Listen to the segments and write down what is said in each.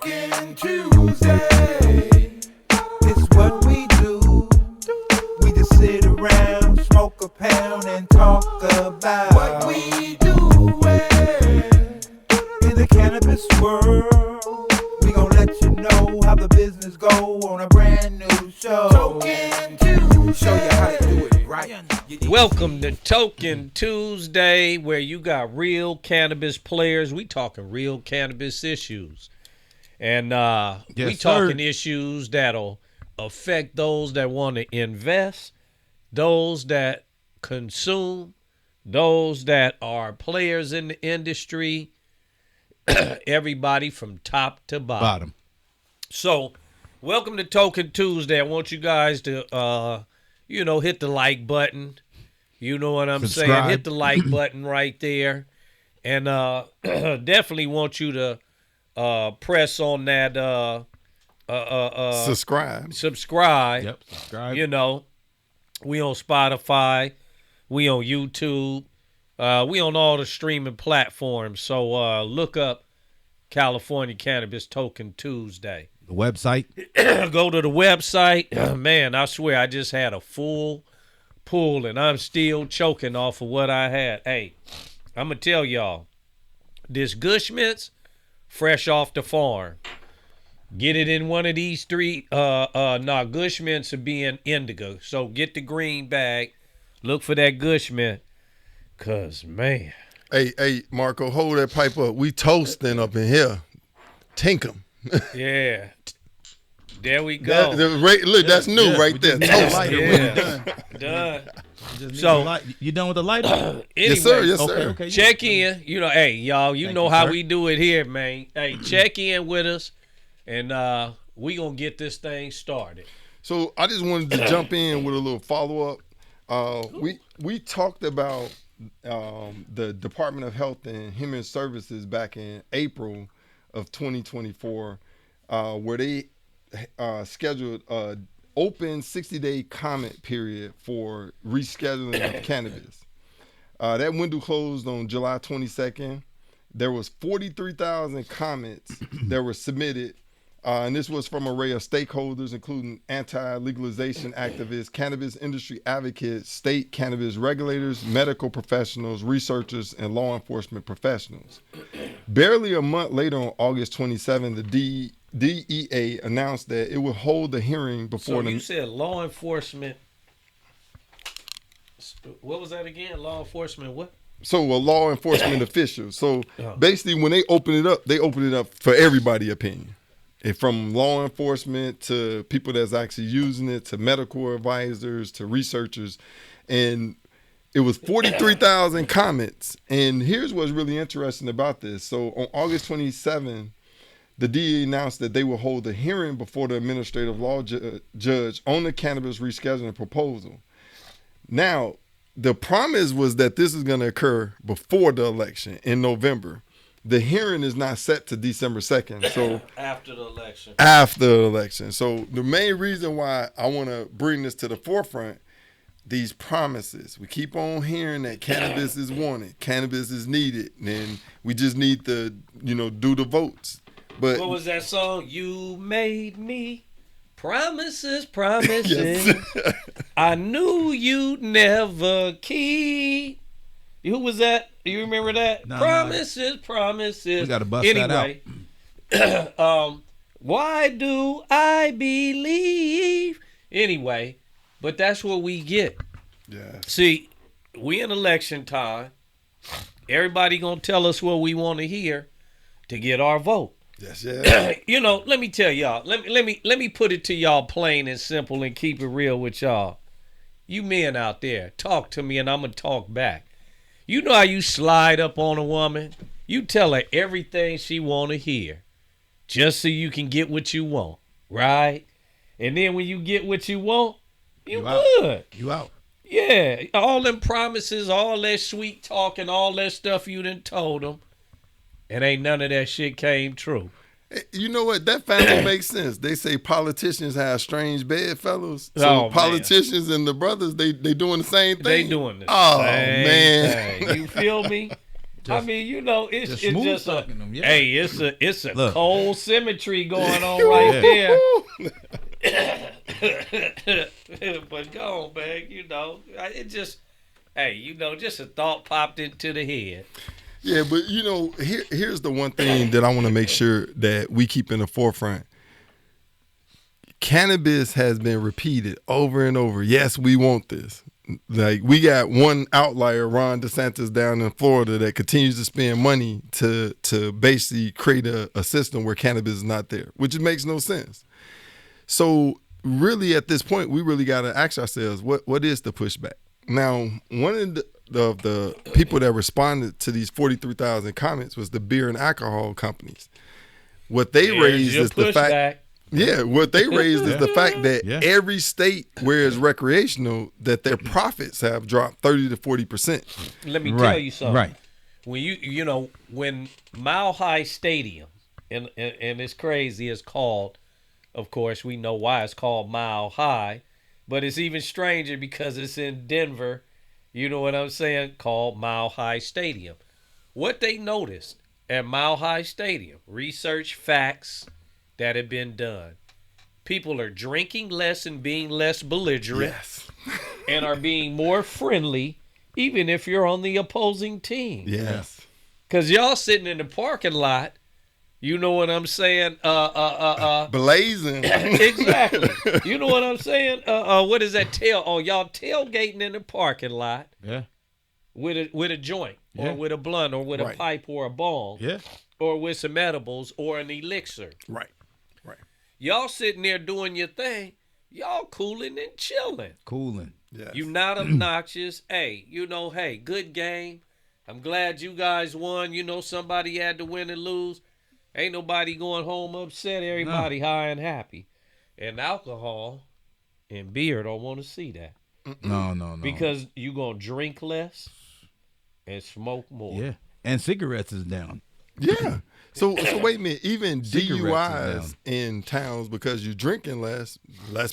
Talking Tuesday. It's what we do. We just sit around, smoke a pound, and talk about what we do in the cannabis world. We gon' let you know how the business go on a brand new show. Talking Tuesday. Show you how to do it right. Welcome to Token Tuesday, where you got real cannabis players. We talking real cannabis issues. And we talking issues that'll affect those that want to invest, those that consume, those that are players in the industry, everybody from top to bottom. So, welcome to Token Tuesday. I want you guys to, hit the like button. You know what I'm saying? Hit the like button right there. And definitely want you to press on that subscribe. Yep, subscribe. You know, we on Spotify, we on YouTube, we on all the streaming platforms. So look up California Cannabis Token Tuesday. The website. Go to the website. Man, I swear I just had a full pull and I'm still choking off of what I had. Hey, I'm gonna tell y'all, this Gushmint's fresh off the farm. Get it in one of these three. Gushmints are being indigo. So get the green bag. Look for that Gushmint. Cause man. Hey, Marco, hold that pipe up. We toasting up in here. Tink 'em. Yeah. There we go. Look, that's new right there. Yeah. Done. So you done with the lighter? Anyway, yes, sir. Okay. Check in. You know, hey, y'all, you know how we do it here, man. Hey, check in with us, and we gonna get this thing started. So I just wanted to jump in with a little follow up. We talked about the Department of Health and Human Services back in April of 2024, where they scheduled a open 60-day comment period for rescheduling of cannabis. That window closed on July 22nd. There was 43,000 comments that were submitted, and this was from an array of stakeholders, including anti-legalization activists, cannabis industry advocates, state cannabis regulators, medical professionals, researchers, and law enforcement professionals. Barely a month later, on August 27, the DEA announced that it would hold a hearing before you said law enforcement. What was that again? Law enforcement what? So a law enforcement official. So basically when they open it up for everybody's opinion. And from law enforcement to people that's actually using it, to medical advisors, to researchers. And it was 43,000 comments. And here's what's really interesting about this. So on August 27, the DEA announced that they will hold a hearing before the administrative law judge on the cannabis rescheduling proposal. Now, the promise was that this is going to occur before the election in November. The hearing is not set to December 2nd. So after the election. After the election. So the main reason why I want to bring this to the forefront, these promises. We keep on hearing that cannabis is wanted, cannabis is needed, and we just need to, do the votes. But what was that song? You made me promises. Yes. I knew you'd never keep. Who was that? You remember that? No, promises. We gotta bust that out. Why do I believe? Anyway, but that's what we get. Yeah. See, we in election time. Everybody gonna tell us what we want to hear to get our vote. Yes, yeah. Let me tell y'all. Let me put it to y'all plain and simple and keep it real with y'all. You men out there, talk to me and I'm gonna talk back. You know how you slide up on a woman? You tell her everything she want to hear, just so you can get what you want, right? And then when you get what you want, you good. You out. Yeah, all them promises, all that sweet talking, all that stuff you done told them, and ain't none of that shit came true. You know what? That family makes sense. They say politicians have strange bedfellows. So politicians and the brothers, they doing the same thing. They doing the same man. Thing. You feel me? I mean, you know, it's just a them, yeah. hey, it's a Look. cold symmetry going on right there. But go on, man. You know, it just just a thought popped into the head. Yeah, but you know, here's the one thing that I want to make sure that we keep in the forefront. Cannabis has been repeated over and over. Yes, we want this. Like, we got one outlier, Ron DeSantis down in Florida, that continues to spend money to basically create a system where cannabis is not there, which makes no sense. So really at this point, we really got to ask ourselves, what is the pushback? Now, one of the people that responded to these 43,000 comments was the beer and alcohol companies. What they raised is the fact. Yeah, what they raised is the fact that every state where it's recreational, that their profits have dropped 30 to 40%. Let me tell you something. Right. When when Mile High Stadium, and it's crazy, it's called, of course, we know why it's called Mile High, but it's even stranger because it's in Denver, you know what I'm saying, called Mile High Stadium. What they noticed at Mile High Stadium, research facts that have been done. People are drinking less and being less belligerent, and are being more friendly, even if you're on the opposing team. Yes. Because y'all sitting in the parking lot, you know what I'm saying? Blazing. Exactly. You know what I'm saying? What is that y'all tailgating in the parking lot. Yeah. With a joint, or with a blunt, or with a pipe, or a bong. Yeah. Or with some edibles, or an elixir. Right. Y'all sitting there doing your thing. Y'all cooling and chilling. Yes. You not obnoxious. Hey, good game. I'm glad you guys won. You know, somebody had to win and lose. Ain't nobody going home upset. Everybody high and happy. And alcohol and beer don't want to see that. No. Because you going to drink less and smoke more. Yeah. And cigarettes is down. Yeah. So wait a minute. Even DUIs in towns, because you're drinking less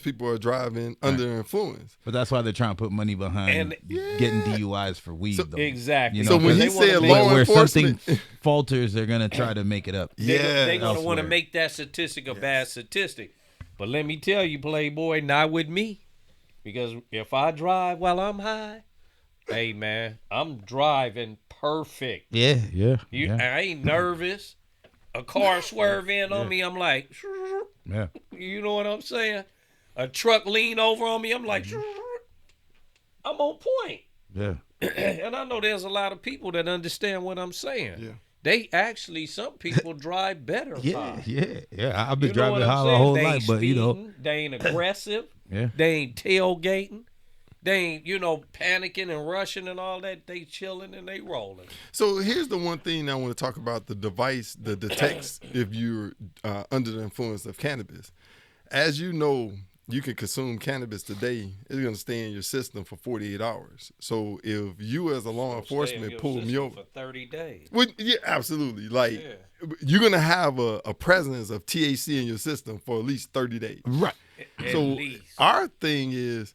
people are driving under influence. But that's why they're trying to put money behind getting DUIs for weed. Though. Exactly. You know, so when he said law where enforcement, something falters, they're gonna try to make it up. They're gonna want to make that statistic a bad statistic. But let me tell you, Playboy, not with me, because if I drive while I'm high, hey man, I'm driving perfect. Yeah. I ain't nervous. A car swerve in on me, I'm like, you know what I'm saying? A truck lean over on me, I'm like, I'm on point. Yeah. And I know there's a lot of people that understand what I'm saying. Yeah. They actually, some people drive better. Yeah. I've been driving high my whole life, but they ain't aggressive. Yeah. They ain't tailgating. They ain't, panicking and rushing and all that. They chilling and they rolling. So here's the one thing I want to talk about: the device that detects if you're under the influence of cannabis. As you know, you can consume cannabis today. It's going to stay in your system for 48 hours. So if you, as a law enforcement, pull me over for 30 days. Well, yeah, absolutely. Like, you're going to have a presence of THC in your system for at least 30 days. Right. So our thing is,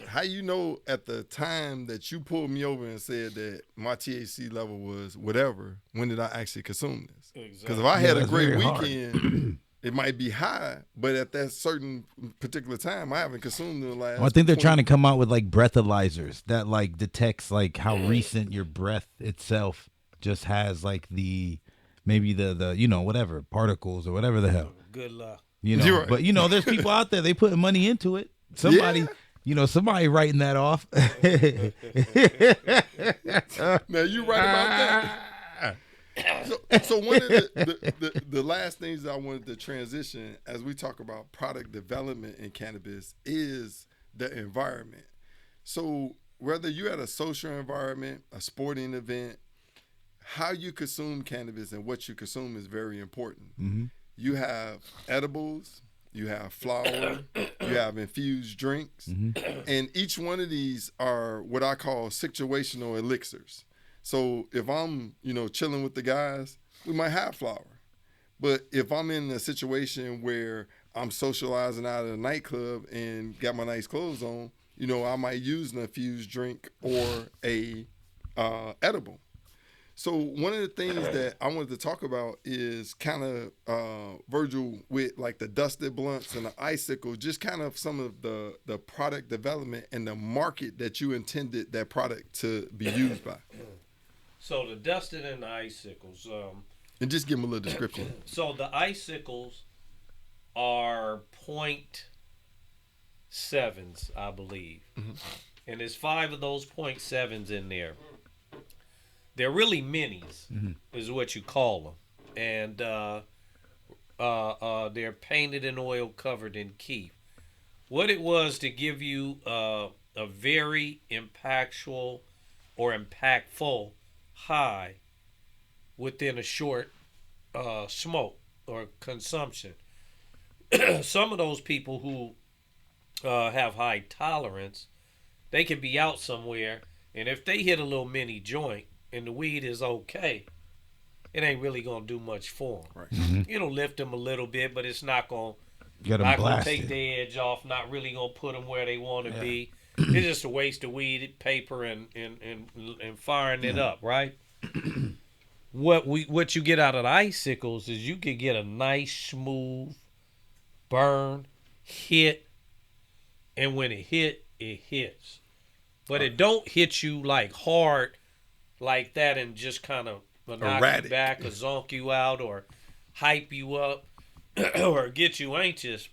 how you know at the time that you pulled me over and said that my THC level was whatever, when did I actually consume this? Because if I had a great weekend, it might be high, but at that certain particular time, I haven't consumed in the last. Well, I think they're trying to come out with like breathalyzers that like detects like how recent your breath itself just has like maybe the whatever particles or whatever the hell. Good luck. Right. But there's people out there, they putting money into it. Somebody, somebody writing that off. Now you right about that. So one of the last things that I wanted to transition as we talk about product development in cannabis is the environment. So whether you're at a social environment, a sporting event, how you consume cannabis and what you consume is very important. Mm-hmm. You have edibles, you have flower, you have infused drinks, and each one of these are what I call situational elixirs. So if I'm, chilling with the guys, we might have flower. But if I'm in a situation where I'm socializing out at a nightclub and got my nice clothes on, I might use an infused drink or a edible. So one of the things that I wanted to talk about is kind of Virgil with like the dusted blunts and the icicles, just kind of some of the product development and the market that you intended that product to be used by. So the dusted and the icicles. And just give them a little description. So the icicles are 0.7s, I believe. Mm-hmm. And there's 5 of those 0.7s in there. They're really minis, is what you call them. And they're painted in oil, covered in keef. What it was to give you a very impactful high within a short smoke or consumption. Some of those people who have high tolerance, they can be out somewhere, and if they hit a little mini joint and the weed is okay, it ain't really gonna do much for them. Right. Mm-hmm. It'll lift them a little bit, but it's not gonna take the edge off. Not really gonna put them where they want to be. It's just a waste of weed, paper, and firing it up, right? What you get out of the icicles is you can get a nice smooth burn hit, and when it hits, but it don't hit you like hard like that and just kind of knock you back or zonk you out or hype you up or get you anxious.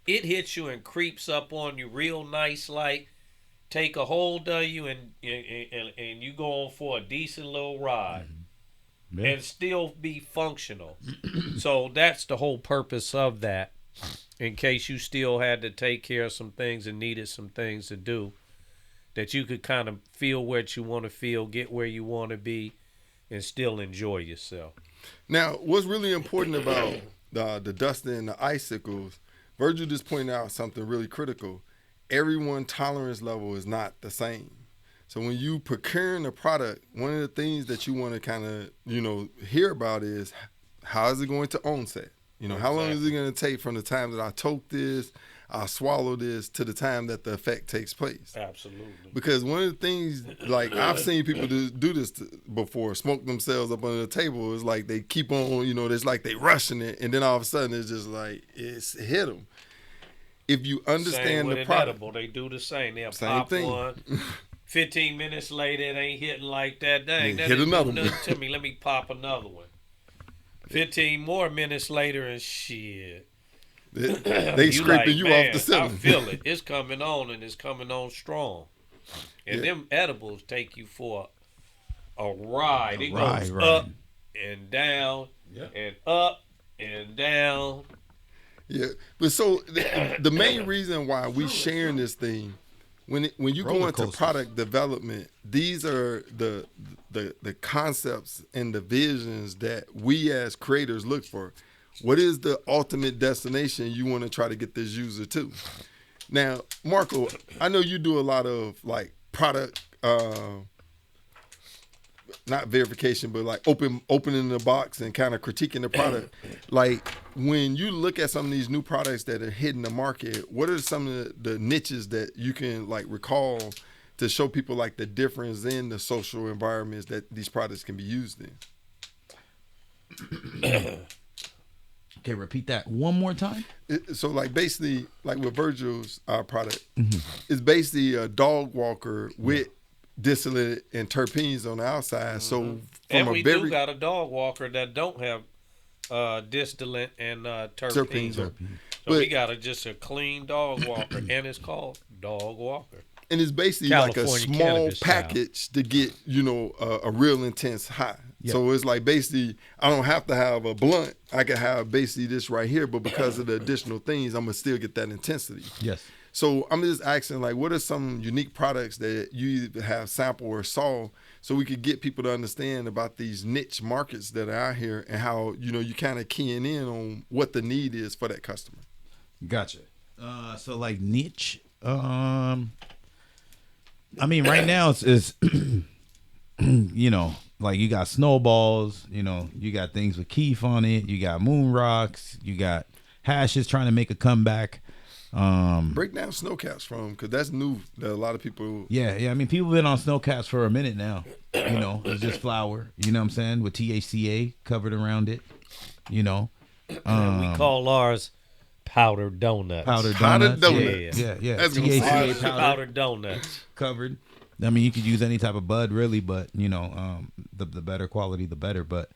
It hits you and creeps up on you real nice, like take a hold of you and you go on for a decent little ride. Yeah. And still be functional. So that's the whole purpose of that, in case you still had to take care of some things and needed some things to do, that you could kind of feel what you want to feel, get where you want to be, and still enjoy yourself. Now, what's really important about the dusting and the icicles, Virgil just pointed out something really critical. Everyone's tolerance level is not the same. So when you procuring a product, one of the things that you want to kind of, hear about is how is it going to onset? How long is it going to take from the time that I toke this, I swallow this, to the time that the effect takes place? Absolutely. Because one of the things, like I've seen people do this before, smoke themselves up under the table. It's like they keep on, it's like they rushing it, and then all of a sudden it's just like it's hit them. If you understand the product, edible, they do the same. They'll pop one. 15 minutes later, it ain't hitting like that. Dang, that didn't do nothing to me. Let me pop another one. 15 more minutes later, and shit. They scraping you off the ceiling. I feel it. It's coming on, and it's coming on strong. And them edibles take you for a ride. It goes up and down and up and down. Yeah, but so the main reason why we sharing this thing, when you go into product development, these are the concepts and the visions that we as creators look for. What is the ultimate destination you want to try to get this user to? Now, Marco, I know you do a lot of like product, not verification, but like opening the box and kind of critiquing the product. Like when you look at some of these new products that are hitting the market, what are some of the niches that you can like recall to show people like the difference in the social environments that these products can be used in? Okay, repeat that one more time. So like basically like with Virgil's product, it's basically a dog walker with distillate and terpenes on the outside. So from do got a dog walker that don't have distillate and terpenes. So we got just a clean dog walker, and it's called dog walker. And it's basically California like a small package style. to get, a real intense high. Yep. So it's like basically I don't have to have a blunt. I can have basically this right here, but because of the additional things, I'm going to still get that intensity. Yes. So I'm just asking, like, what are some unique products that you either have sampled or saw so we could get people to understand about these niche markets that are out here and how, you kind of keying in on what the need is for that customer. Gotcha. So like niche, right now it's like you got snowballs, you got things with keef on it, you got moon rocks, you got hashes trying to make a comeback. Break down snowcaps from, because that's new that a lot of people. Yeah. I mean, people been on snowcaps for a minute now. You know, it's just flour. You know what I'm saying? With THCA covered around it. You know, we call ours powdered donuts. Powdered Powdered donuts. donuts. Yeah. That's gonna THCA say- Powdered donuts. covered. I mean, you could use any type of bud, really, but you know, the better quality, the better. But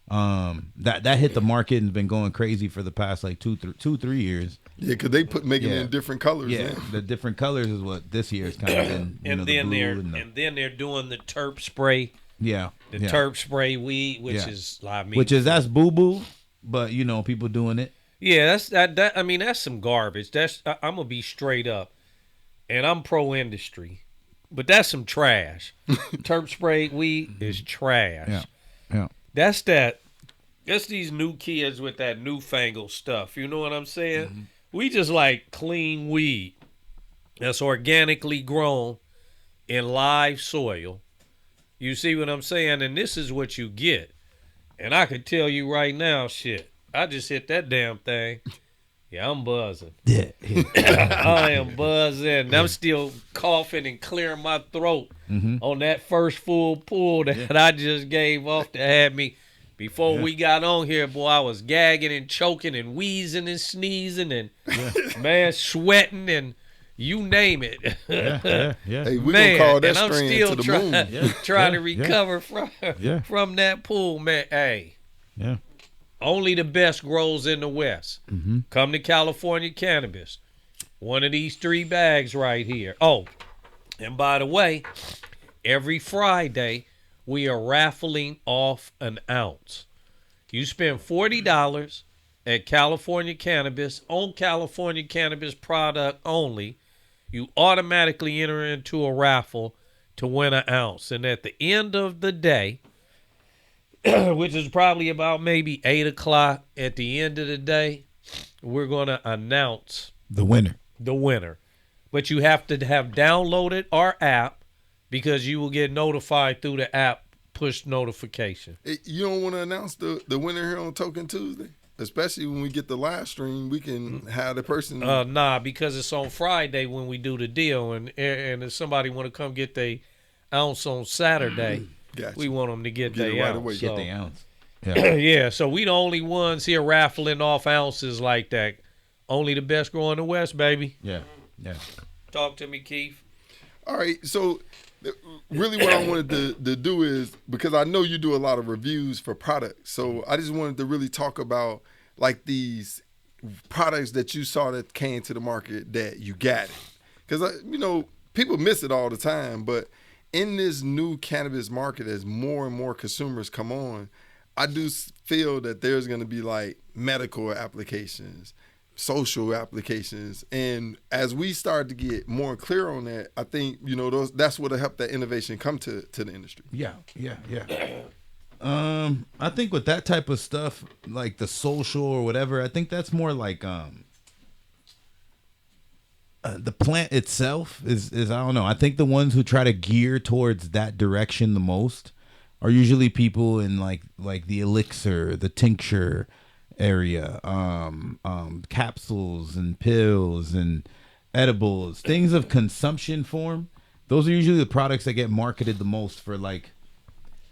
that hit the market and been going crazy for the past like 2-3 years. Yeah, because they making it in different colors. Yeah, man. the different colors is what this year's kind of been. You know, the blue and then they're doing the terp spray. Yeah, Terp spray weed, which is, I mean, that's boo boo, but you know, people doing it. Yeah, that's that. I mean, that's some garbage. I'm gonna be straight up, and I'm pro industry, but that's some trash. Terp spray weed is trash. Yeah. That's these new kids with that newfangled stuff. You know what I'm saying? Mm-hmm. We just like clean weed that's organically grown in live soil. You see what I'm saying? And this is what you get. And I can tell you right now, shit, I just hit that damn thing. Yeah, I'm buzzing. Yeah. I am buzzing. I'm still coughing and clearing my throat on that first full pull that I just gave off that had me. Before we got on here, boy, I was gagging and choking and wheezing and sneezing and, man, sweating and you name it. Yeah. Hey, we gonna call that and I'm strain still to the moon. trying to recover from that pool, man. Hey. Yeah. Only the best grows in the West. Mm-hmm. Come to California Cannabis. One of these 3 bags right here. Oh, and by the way, every Friday, we are raffling off an ounce. You spend $40 at California Cannabis, on California Cannabis product only, you automatically enter into a raffle to win an ounce. And at the end of the day, which is probably about maybe 8 o'clock at the end of the day, we're going to announce the winner. But you have to have downloaded our app because you will get notified through the app push notification. Hey, you don't want to announce the winner here on Token Tuesday? Especially when we get the live stream, we can have the person. Nah, because it's on Friday when we do the deal. And if somebody want to come get their ounce on Saturday, Gotcha. we want them to get their it right ounce. away. Get the ounce. Yeah, so we the only ones here raffling off ounces like that. Only the best grow in the West, baby. Yeah. Talk to me, Keith. All right, so really what I wanted to do is, because I know you do a lot of reviews for products, so I just wanted to really talk about like these products that you saw that came to the market that you got it. Because, you know, people miss it all the time, but in this new cannabis market, as more and more consumers come on, I do feel that there's going to be like medical applications, social applications, and as we start to get more clear on that, I think, you know, that's what'll help that innovation come to the industry. Yeah. I think with that type of stuff, like the social or whatever, I think that's more like the plant itself is I don't know. I think the ones who try to gear towards that direction the most are usually people in like the elixir, the tincture area, capsules and pills and edibles, things of consumption form. Those are usually the products that get marketed the most for like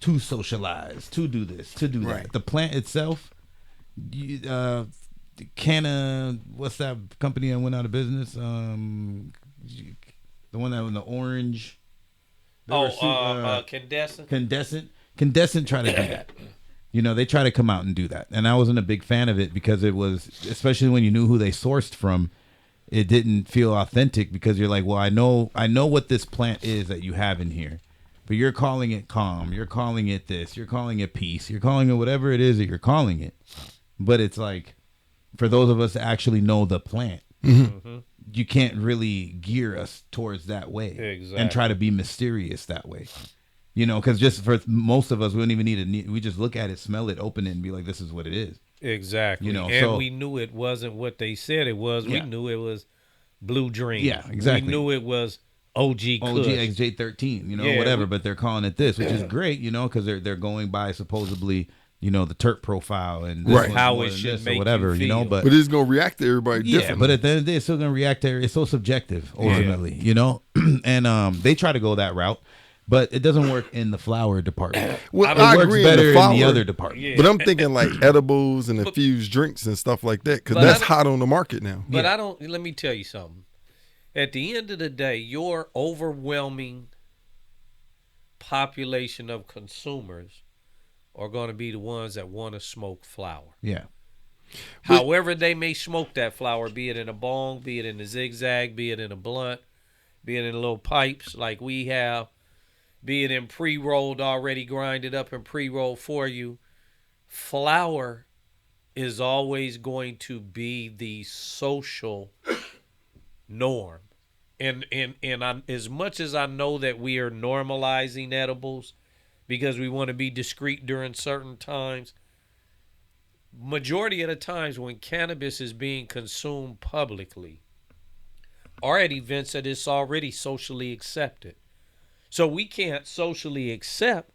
to socialize, to do this, to do that. Right. The plant itself, what's that company that went out of business? The one that was the orange. Condensant try to do that. You know, they try to come out and do that. And I wasn't a big fan of it because it was, especially when you knew who they sourced from, it didn't feel authentic because you're like, well, I know what this plant is that you have in here, but you're calling it calm. You're calling it this. You're calling it peace. You're calling it whatever it is that you're calling it. But it's like, for those of us that actually know the plant, you can't really gear us towards that way and try to be mysterious that way. You know, because just for most of us, we don't even need we just look at it, smell it, open it, and be like, this is what it is. Exactly. You know, and we knew it wasn't what they said it was. We knew it was Blue Dream. Yeah, exactly. We knew it was OG Kush. XJ13, you know, whatever, but they're calling it this, which is great, you know, because they're going by supposedly the terp profile and Right. How it should make you whatever, feel. but it's gonna react to everybody yeah, differently. but at the end of the day, it's still gonna react to. It's so subjective ultimately, and they try to go that route, but it doesn't work in the flower department. Well, It I works agree better in the in flower, the other department. Yeah. but I'm thinking like edibles and infused drinks and stuff like that because But that's I don't- hot on the market now. But I don't. Let me tell you something. At the end of the day, your overwhelming population of consumers are going to be the ones that want to smoke flower. Yeah. However they may smoke that flower, be it in a bong, be it in a zigzag, be it in a blunt, be it in little pipes like we have, be it in pre-rolled, already grinded up and pre-rolled for you. Flower is always going to be the social norm. And as much as I know that we are normalizing edibles because we want to be discreet during certain times, majority of the times when cannabis is being consumed publicly are at events that it's already socially accepted. So we can't socially accept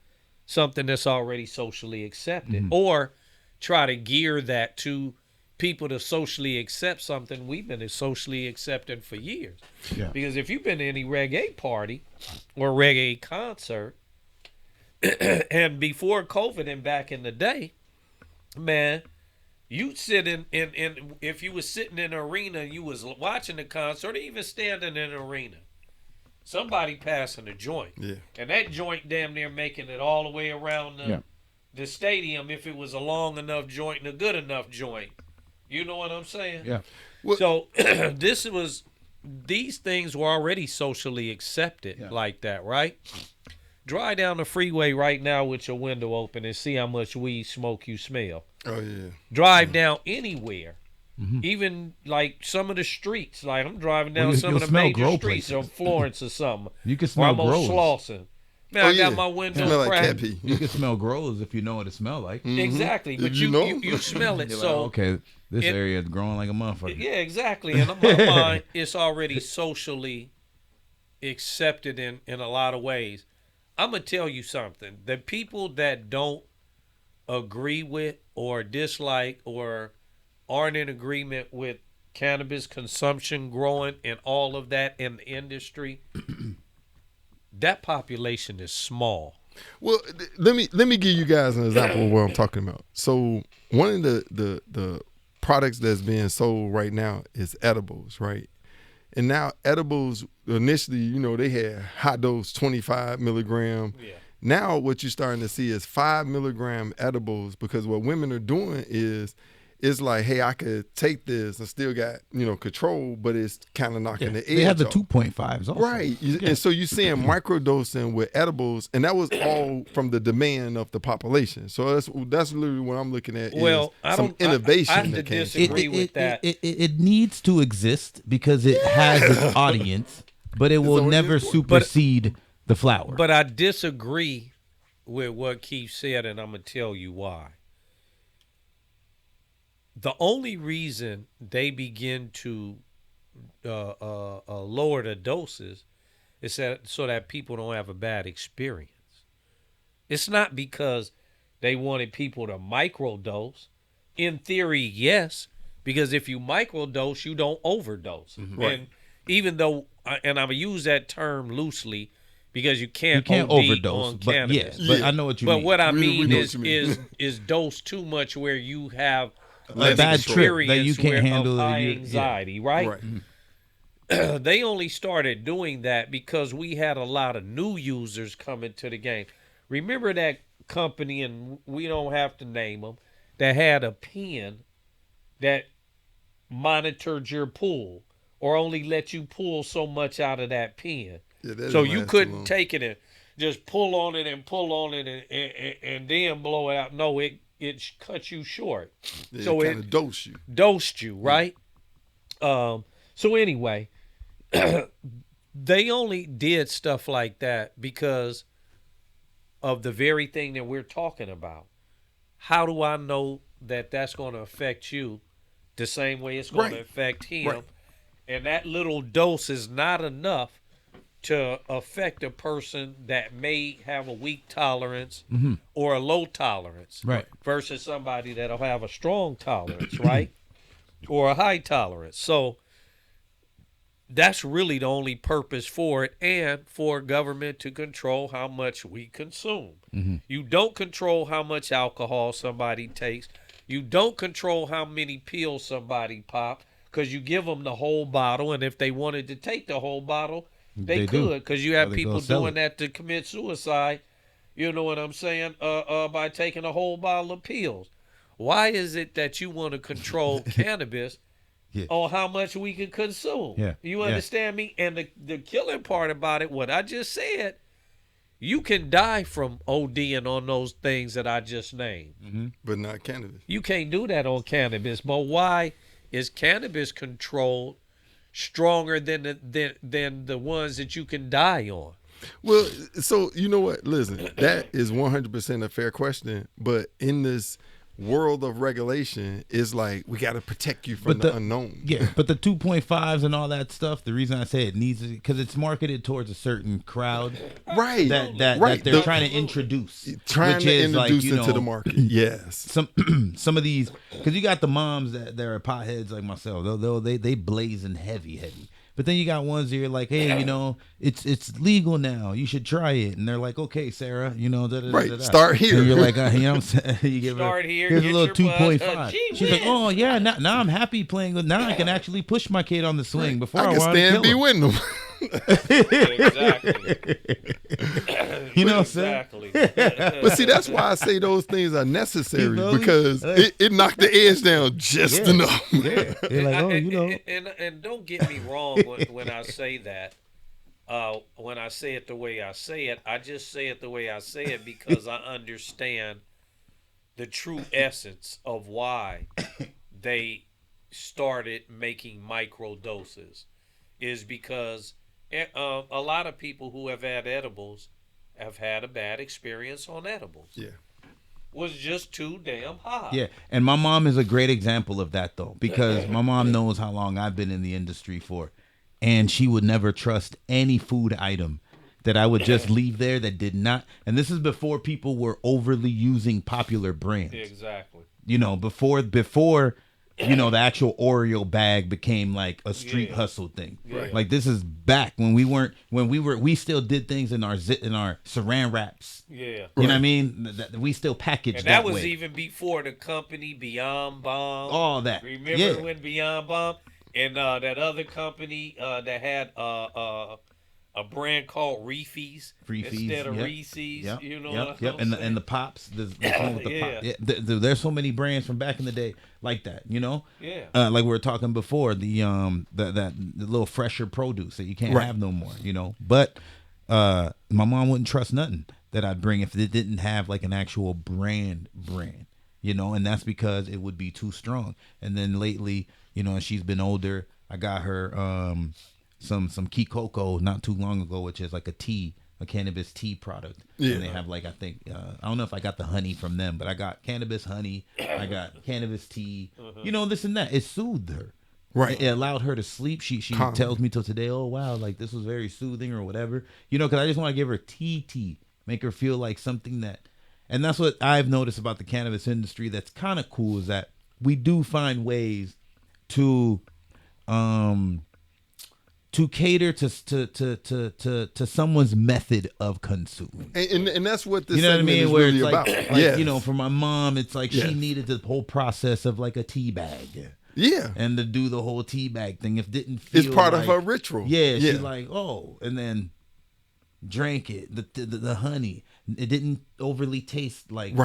something that's already socially accepted or try to gear that to people to socially accept something we've been socially accepted for years. Yeah. Because if you've been to any reggae party or reggae concert, and before COVID and back in the day, man, you sit in if you was sitting in an arena and you was watching the concert or even standing in an arena, somebody passing a joint. Yeah. And that joint damn near making it all the way around the stadium if it was a long enough joint and a good enough joint. You know what I'm saying? Yeah. So these things were already socially accepted like that, right? Drive down the freeway right now with your window open and see how much weed smoke you smell. Oh yeah. Drive down anywhere. Even like some of the streets. Like I'm driving down some of the major streets of Florence or something. You can Or smell I'm on grows. Slauson. Man, Oh, I got yeah. my Smell window like cat cracked. pee. You can smell grows if you know what it smells like. Exactly. But You you, know. you smell it. You're So like, okay, this it- area is growing like a motherfucker. yeah, exactly. And in my mind, it's already socially accepted in a lot of ways. I'm going to tell you something. The people that don't agree with or dislike or aren't in agreement with cannabis consumption growing and all of that in the industry, that population is small. Well, let me give you guys an example of what I'm talking about. So one of the products that's being sold right now is edibles, right? And now edibles initially, they had high dose 25 milligram. Yeah. Now what you're starting to see is 5 milligram edibles because what women are doing is it's like, hey, I could take this and still got, control, but it's kind of knocking the edge They have the off. 2.5s also. Right. And so you're seeing microdosing with edibles, and that was all from the demand of the population. So that's literally what I'm looking at Well, is some I innovation have to that came disagree. from Agree it. with that. It needs to exist because it has its audience, but it will already never important. supersede the flower. But I disagree with what Keith said, and I'm going to tell you why. The only reason they begin to lower the doses is so that people don't have a bad experience. It's not because they wanted people to microdose. In theory, yes, because if you microdose, you don't overdose. Right. And even though, and I use that term loosely, because you can't you can't OD overdose, on but cannabis. but I know what you But mean. what I We mean know is what you mean. is dose too much where you have A an bad trip experience that you can't where handle of it, high yeah. anxiety, right? Right. They only started doing that because we had a lot of new users coming to the game. Remember that company, and we don't have to name them, that had a pen that monitored your pull or only let you pull so much out of that pen. Yeah, that So didn't you last too couldn't long. take it and just pull on it and then blow it out. No, it cut you short. Yeah, So it it kind of dose you. dosed you, right? So anyway, they only did stuff like that because of the very thing that we're talking about. How do I know that that's going to affect you the same way it's going to Right. affect him? Right. And that little dose is not enough to affect a person that may have a weak tolerance or a low tolerance, Right. versus somebody that'll have a strong tolerance, right, or a high tolerance. So that's really the only purpose for it, and for government to control how much we consume. You don't control how much alcohol somebody takes. You don't control how many pills somebody pop, because you give them the whole bottle, and if they wanted to take the whole bottle, they do. could, because you Or have they people go sell doing it. that to commit suicide. You know what I'm saying? By taking a whole bottle of pills. Why is it that you want to control cannabis Yeah. on how much we can consume? Yeah. You Yeah. understand me? And the killing part about it, what I just said, you can die from ODing on those things that I just named. But not cannabis. You can't do that on cannabis. But why is cannabis controlled stronger than the ones that you can die on? Well, so you know what? Listen, that is 100% a fair question. But in this world of regulation, it's like we got to protect you from the unknown. Yeah, but the 2.5s and all that stuff, the reason I say it needs it, because it's marketed towards a certain crowd. Right. That Right. they're trying to introduce. Trying which to is introduce like, into the market. Yes. Some of these, because you got the moms that are potheads like myself. They blazing heavy. But then you got ones that you're like, hey, it's legal now. You should try it. And they're like, okay, Sarah, Right. Start here. And you're like, you know what I'm saying? You give Start her, here, here's a get little your buzz. 2.5. Gee She's like, whiz. oh yeah, now I'm happy playing with. Now I can actually push my kid on the swing. Before I I can wanted to stand kill be him. with them. Exactly. You know what I'm saying? Exactly. But see, that's why I say those things are necessary, You know me? because it knocked the edge down just Yeah. enough. Yeah. You're like, oh, And don't get me wrong when I say that. When I say it the way I say it, I just say it the way I say it because I understand the true essence of why they started making micro doses, is because a lot of people who have had edibles have had a bad experience on edibles. Yeah. Was just too damn high. Yeah, and my mom is a great example of that, though, because my mom knows how long I've been in the industry for, and she would never trust any food item that I would just leave there that did not. And this is before people were overly using popular brands. Exactly. Before the actual Oreo bag became like a street hustle thing. Right. Like, this is back when we still did things in our saran wraps. Yeah. You know what I mean? That we still packaged And that was way. even before the company Beyond Bomb. All that. Remember when Beyond Bomb and that other company that had a brand called Reefies instead of Reese's? Yep. You know Yep. what Yep. I'm And the pops. There's one with the Yeah. pop. Yeah, there's so many brands from back in the day like that. Yeah. Like we were talking before, the little fresher produce that you can't have no more. But my mom wouldn't trust nothing that I'd bring if it didn't have like an actual brand. And that's because it would be too strong. And then lately, as she's been older, I got her some Kikoko not too long ago, which is like a cannabis tea product. Yeah. And they have like, I think, I don't know if I got the honey from them, but I got cannabis honey, I got cannabis tea, this and that. It soothed her. Right. It allowed her to sleep. She tells me till today, oh wow, like this was very soothing or whatever. Because I just want to give her tea, make her feel like something that, and that's what I've noticed about the cannabis industry that's kind of cool, is that we do find ways to cater to someone's method of consuming. And that's what this You know what I segment mean? is Where really it's like, about. Yes. for my mom, it's like Yes. she needed the whole process of like a tea bag. Yeah. And to do the whole tea bag thing, if it didn't feel It's part of like- her ritual. Yeah, she's like, and then drank it, the honey. It didn't overly taste like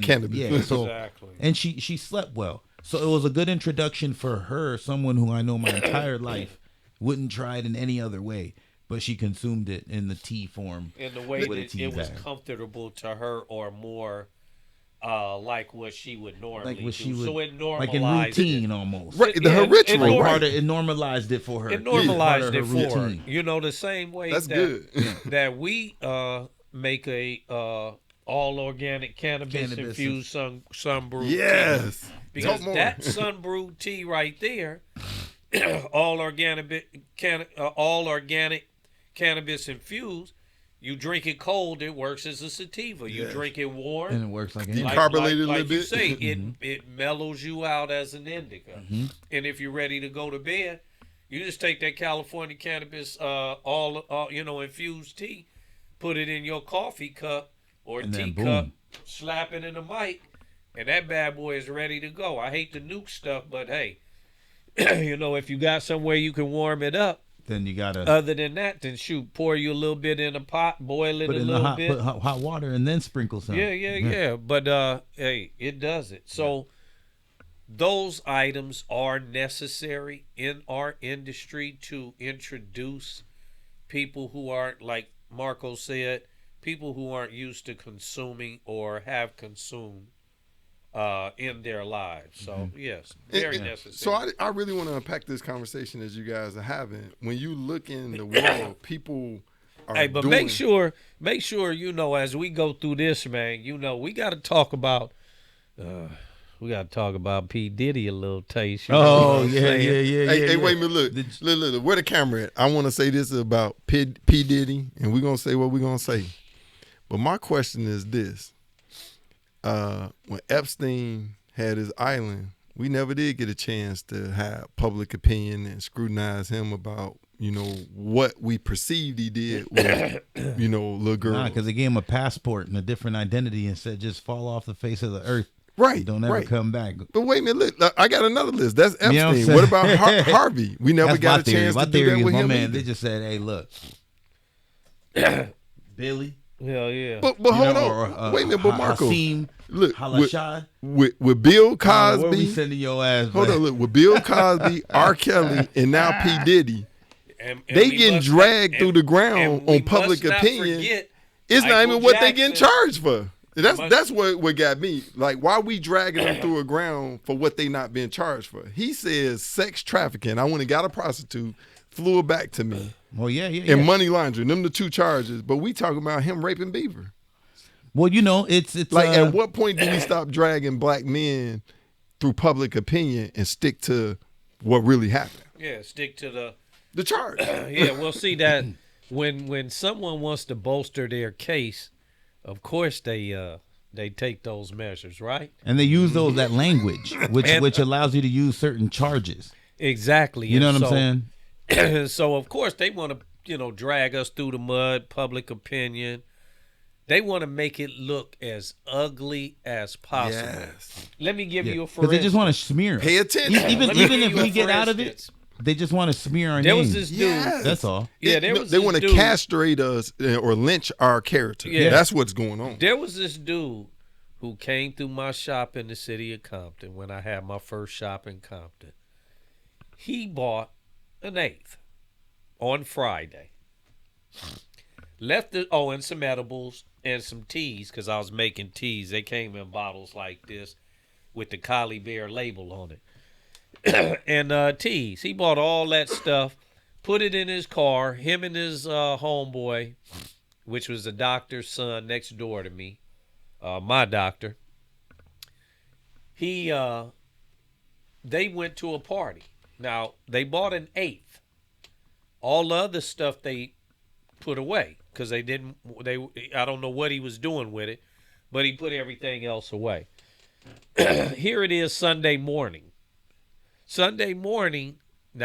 cannabis. Yeah, so Exactly. and she slept well. So it was a good introduction for her, someone who I know my entire life wouldn't try it in any other way, but she consumed it in the tea form. In the way with a that tea it was bag. comfortable to her, or more like what she would normally Like what do. she would, So it like in normalized routine it. almost. Right, her it ritual. normal- Right. It normalized it for her. It Part of normalized her it for her. routine. The same way That's that good. that we make a all organic cannabis infused sun brew tea. Yes. Because Talk more. that sun brew tea right there, all organic cannabis infused, you drink it cold, it works as a sativa. You drink it warm, And it works like Decarbonated a like little you bit. say, it mellows you out as an indica. And if you're ready to go to bed, you just take that California cannabis, infused tea, put it in your coffee cup or And then teacup, boom. slap it in the mic, and that bad boy is ready to go. I hate the nuke stuff, but hey, if you got somewhere you can warm it up, Then you gotta other than that, then shoot, pour you a little bit in a pot, boil it put a in the little hot, bit. put hot water, and then sprinkle some. Yeah. But hey, it does it. So those items are necessary in our industry to introduce people who aren't, like Marco said, people who aren't used to consuming or have consumed in their lives. So yes, very necessary. So I really want to unpack this conversation as you guys are having. When you look in the world, people are Hey, but doing, make sure as we go through this, man, we got to talk about P Diddy a little taste. You know what Oh I'm yeah. saying? Hey, wait a minute, look, where the camera at? I want to say this about P. Diddy, and we're going to say what we're going to say. But my question is this. When Epstein had his island, we never did get a chance to have public opinion and scrutinize him about, what we perceived he did with, little girls. Nah, because they gave him a passport and a different identity and said just fall off the face of the earth. Right. Don't ever come back. But wait a minute, look, I got another list. That's Epstein. You know what I'm What saying? about Harvey? We never That's got my a theory. chance My to do theory that is with my him man. either. They just said, hey, look. Billy. Hell yeah. But hold on. Wait a minute, but Marco. Hasim, Look, Halashad. with Bill Where we Cosby. sending your ass? Hold man? on, look, with Bill Cosby, R. Kelly, and now P. Diddy, And they we getting must dragged not- through the and ground we on public must not opinion. forget It's not Michael even what they getting Jackson. charged for. Must- That's what got me. Like, why we dragging them through a ground for what they not being charged for? He says sex trafficking. I went and got a prostitute, flew her back to me, Well, yeah. and money laundering. Them the two charges. But we talking about him raping Beaver. Well, it's Like, at what point do we stop dragging black men through public opinion and stick to what really happened? Yeah, stick to The charge. yeah, we'll see that when someone wants to bolster their case, of course they take those measures, right? and they use that language, which allows you to use certain charges. Exactly. You know And what I'm saying? So of course they want to drag us through the mud, public opinion. They want to make it look as ugly as possible. Yes. Let me give you a for Because they just instance. want to smear us. Pay attention. Even Let me give if you a we get for out of it, instance. they just want to smear our There names. was this dude. Yes. That's all. Yeah, there was they this want to dude. castrate us or lynch our character. Yeah. That's what's going on. There was this dude who came through my shop in the city of Compton when I had my first shop in Compton. He bought an eighth on Friday. Left it, and some edibles and some teas, because I was making teas. They came in bottles like this with the Collie Bear label on it. And teas. He bought all that stuff, put it in his car, him and his homeboy, which was the doctor's son next door to me, my doctor. They went to a party. Now, they bought an eighth. All the other stuff they put away because I don't know what he was doing with it, but he put everything else away. Here it is Sunday morning. Now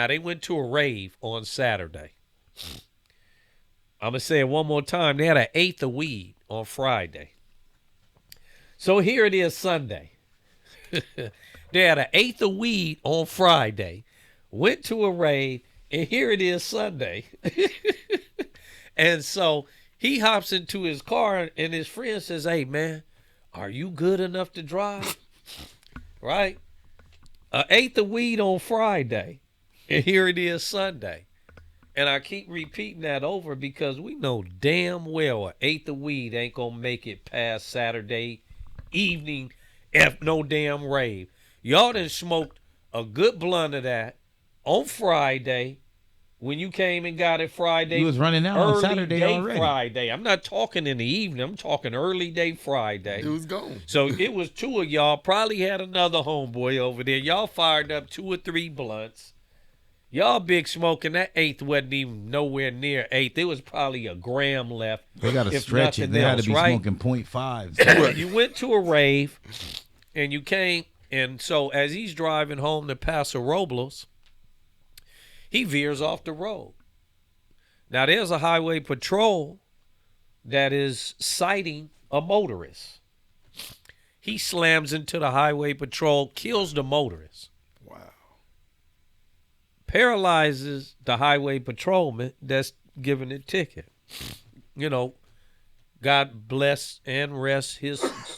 they went to a rave on Saturday. I'm going to say it one more time. They had an eighth of weed on Friday. So here it is Sunday. They had an eighth of weed on Friday, went to a rave, and here it is Sunday. And so he hops into his car, and his friend says, "Hey, man, are you good enough to drive?" Right? An eighth of weed on Friday, and here it is Sunday. And I keep repeating that over because we know damn well an eighth of weed ain't going to make it past Saturday evening if no damn rave. Y'all done smoked a good blunt of that on Friday when you came and got it Friday. He was running out on Saturday day already. Friday. I'm not talking in the evening. I'm talking early day Friday. It was gone. So it was two of y'all. Probably had another homeboy over there. Y'all fired up 2 or 3 blunts. Y'all big smoking, that eighth wasn't even nowhere near eighth. It was probably a gram left. They got to if stretch it. nothing They had to else, be right? smoking 0.5. You went to a rave, and you came, and so as he's driving home to Paso Robles, he veers off the road. Now, there's a highway patrol that is citing a motorist. He slams into the highway patrol, kills the motorist. Wow. Paralyzes the highway patrolman that's giving the ticket. You know, God bless and rest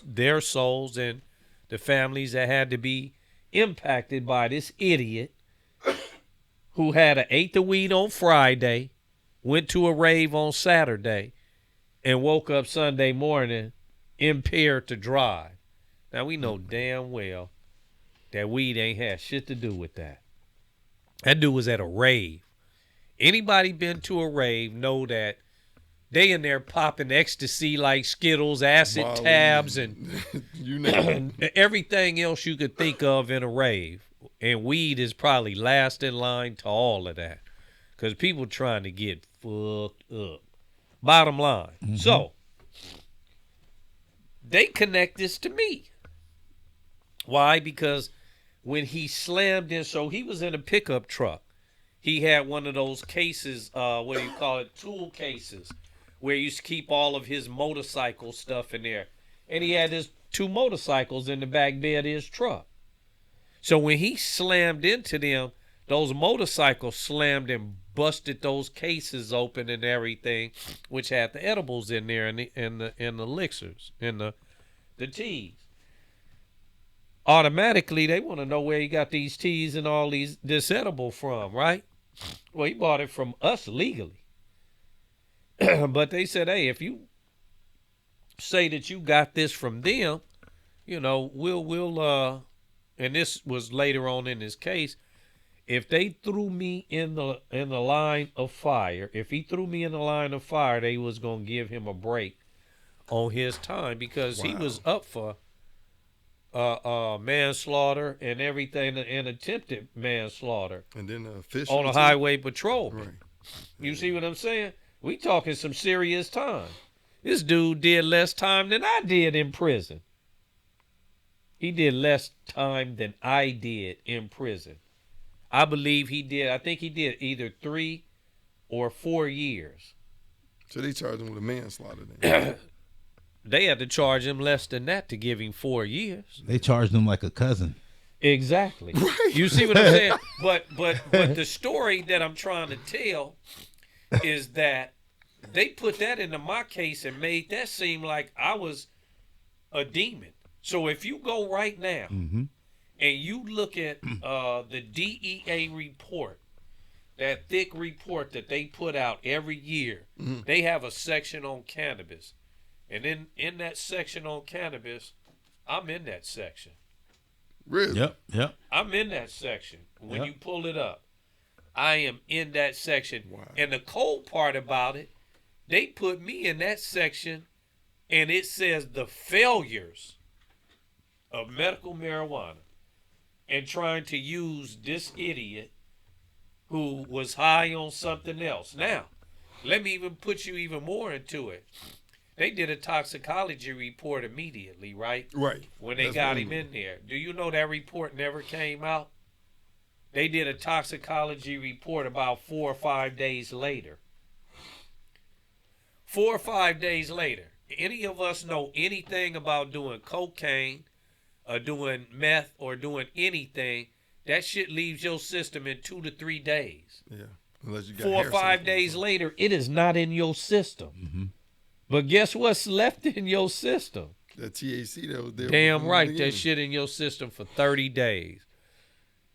their souls and the families that had to be impacted by this idiot who had an eighth of weed on Friday, went to a rave on Saturday, and woke up Sunday morning impaired to drive. Now, we know damn well that weed ain't had shit to do with that. That dude was at a rave. Anybody been to a rave know that they in there popping ecstasy like Skittles, acid Molly, tabs, and you name it. everything else you could think of in a rave. And weed is probably last in line to all of that. Because people trying to get fucked up. Bottom line. Mm-hmm. So, they connect this to me. Why? Because when he slammed in, so he was in a pickup truck. He had one of those cases, what do you call it, tool cases, where he used to keep all of his motorcycle stuff in there. And he had his 2 motorcycles in the back bed of his truck. So when he slammed into them, those motorcycles slammed and busted those cases open and everything, which had the edibles in there and the elixirs and the teas. Automatically, they want to know where he got these teas and all this edible from, right? Well, he bought it from us legally. But they said, hey, if you say that you got this from them, you know, we'll and this was later on in his case, if they threw me in the line of fire, if he threw me in the line of fire, they was going to give him a break on his time because he was up for manslaughter and everything, and attempted manslaughter. And then on a highway patrol. Right. You see what I'm saying? We talking some serious time. This dude did less time than I did in prison. He did less time than I did in prison. I believe he did. I think he did either 3 or 4 years. So they charged him with a manslaughter then. They had to charge him less than that to give him 4 years. They charged him like a cousin. Exactly. Right. You see what I'm saying? But the story that I'm trying to tell is that they put that into my case and made that seem like I was a demon. So if you go right now and you look at the DEA report, that thick report that they put out every year, they have a section on cannabis. And in that section on cannabis, I'm in that section. Really? Yep. I'm in that section. When you pull it up, I am in that section. Wow. And the cold part about it, they put me in that section, and it says the failures of medical marijuana and trying to use this idiot who was high on something else. Now, let me even put you even more into it. They did a toxicology report immediately, right? Right. When they got him in there. Do you know that report never came out? They did a toxicology report about 4 or 5 days later. 4 or 5 days later. Any of us know anything about doing cocaine or doing meth or doing anything, that shit leaves your system in 2 to 3 days. Yeah. Unless you got 4 or 5 days later, it is not in your system. Mm-hmm. But guess what's left in your system? The THC that was there. Damn right, that shit in your system for 30 days.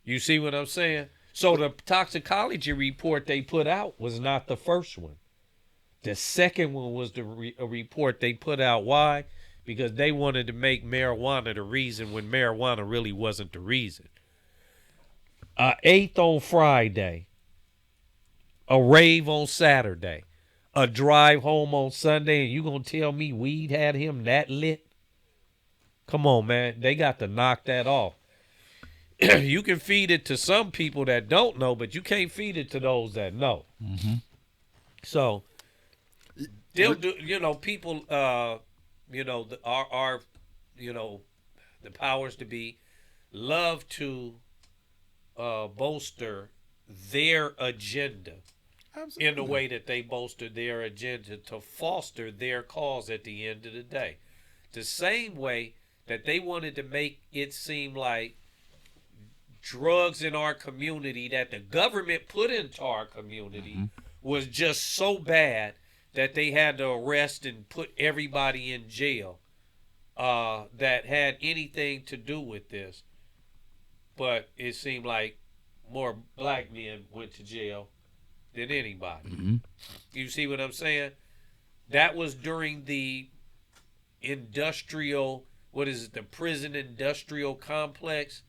You see what I'm saying? So the toxicology report they put out was not the first one. The second one was a report they put out. Why? Because they wanted to make marijuana the reason when marijuana really wasn't the reason. 8th on Friday. A rave on Saturday. A drive home on Sunday, and you gonna tell me weed had him that lit? Come on, man. They got to knock that off. you can feed it to some people that don't know, but you can't feed it to those that know. Mm-hmm. So they'll do, people, our the powers to be love to bolster their agenda. Absolutely. In the way that they bolster their agenda to foster their cause at the end of the day. The same way that they wanted to make it seem like drugs in our community that the government put into our community was just so bad that they had to arrest and put everybody in jail that had anything to do with this. But it seemed like more black men went to jail than anybody. Mm-hmm. You see what I'm saying? That was during the industrial, the prison industrial complex.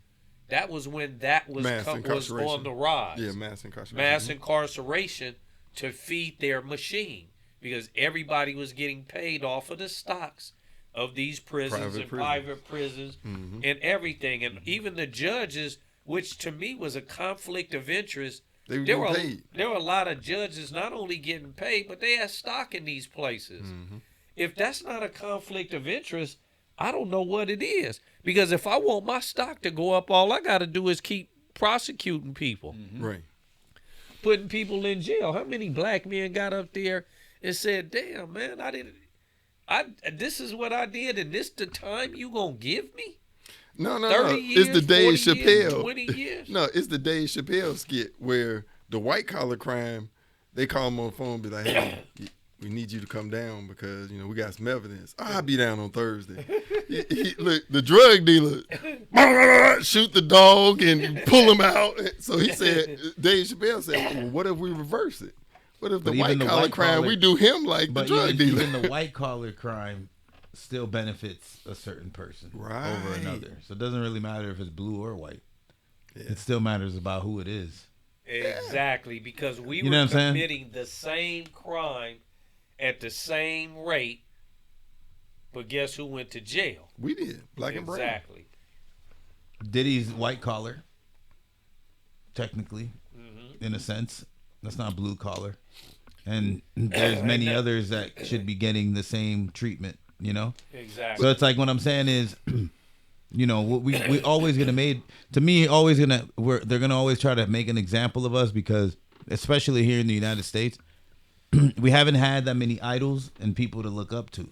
That was when that was on the rise. Yeah, mass incarceration. Mass incarceration to feed their machine, because everybody was getting paid off of the stocks of these prisons private prisons and everything. And even the judges, which to me was a conflict of interest. There were a lot of judges not only getting paid, but they had stock in these places. Mm-hmm. If that's not a conflict of interest, I don't know what it is. Because if I want my stock to go up, all I got to do is keep prosecuting people. Mm-hmm. Right. Putting people in jail. How many black men got up there and said, damn, man, this is what I did, and this the time you going to give me? No. Years, it's the Dave Chappelle. 20 years? No, it's the Dave Chappelle skit where the white collar crime, they call him on the phone and be like, hey, we need you to come down because, we got some evidence. I'll be down on Thursday. Look, the drug dealer, shoot the dog and pull him out. So he said, Dave Chappelle said, well, what if we reverse it? What if the white collar crime, we do him like the drug dealer? Even the white collar crime still benefits a certain person over another. So it doesn't really matter if it's blue or white. Yeah. It still matters about who it is. Exactly, because we were committing the same crime at the same rate, but guess who went to jail? We did. Black and brown. Exactly. Diddy's white collar, technically, in a sense. That's not blue collar. And there's many others that should be getting the same treatment. Exactly. So it's like what I'm saying is, we always gonna they're gonna always try to make an example of us because, especially here in the United States, we haven't had that many idols and people to look up to.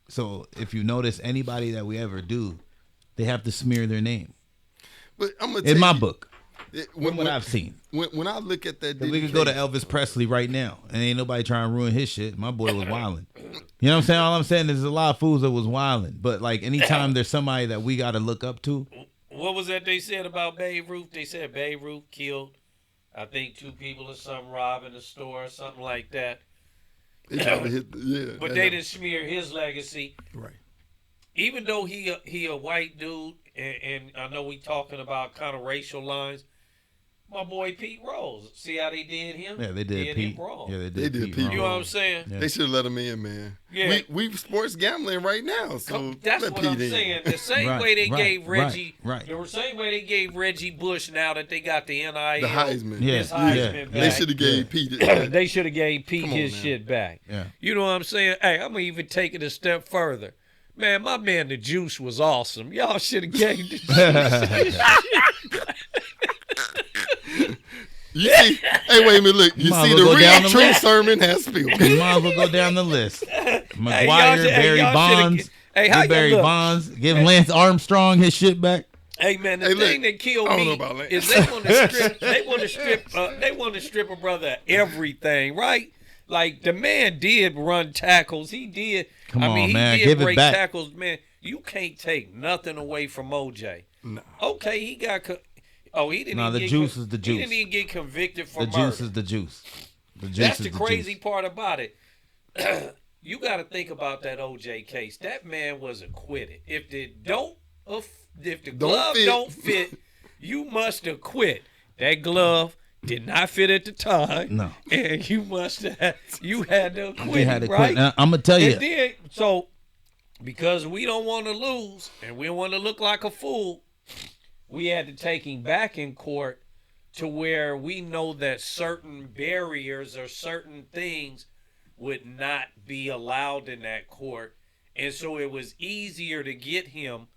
So if you notice anybody that we ever do, they have to smear their name. But I'm gonna in my book. What I've seen. When I look at that, we could go to Elvis Presley right now, and ain't nobody trying to ruin his shit. My boy was wilding. You know what I'm saying? All I'm saying is there's a lot of fools that was wilding. But like anytime there's somebody that we got to look up to. What was that they said about Babe Ruth? They said Babe Ruth killed, I think, 2 people or something, robbing a store or something like that. But they didn't smear his legacy. Right. Even though he a white dude, and I know we talking about kind of racial lines. My boy Pete Rose. See how they did him? Yeah, they did Pete. Him wrong. Yeah, they did Pete. You know what I'm saying? Yeah. They should have let him in, man. Yeah. We sports gambling right now, so that's what I'm saying. The same way they gave Reggie, the same way they gave Reggie Bush. Now that they got the NIL, the Heisman, Heisman back. They should have gave Pete. They should have gave Pete his shit back. Yeah. You know what I'm saying? Hey, I'm gonna even take it a step further. Man, my man, the Juice was awesome. Y'all should have gave the Juice. You see, hey, wait a minute, look. You see the real true sermon has spilled. You might as well go down the list. McGuire, Barry Bonds, Barry Bonds, give Lance Armstrong his shit back. Hey man, the thing that killed me is they want to strip a brother of everything, right? Like the man did run tackles. He did. He did break tackles, man. You can't take nothing away from OJ. No. Okay, he got. He didn't. No, the juice is the juice. He didn't even get convicted for murder. The juice is the juice. That's the crazy part about it. You got to think about that OJ case. That man was acquitted. If the glove don't fit, you must have quit. That glove did not fit at the time. No. And you had to quit. You had to right? quit. I'm gonna tell you. So because we don't want to lose and we want to look like a fool, we had to take him back in court to where we know that certain barriers or certain things would not be allowed in that court. And so it was easier to get him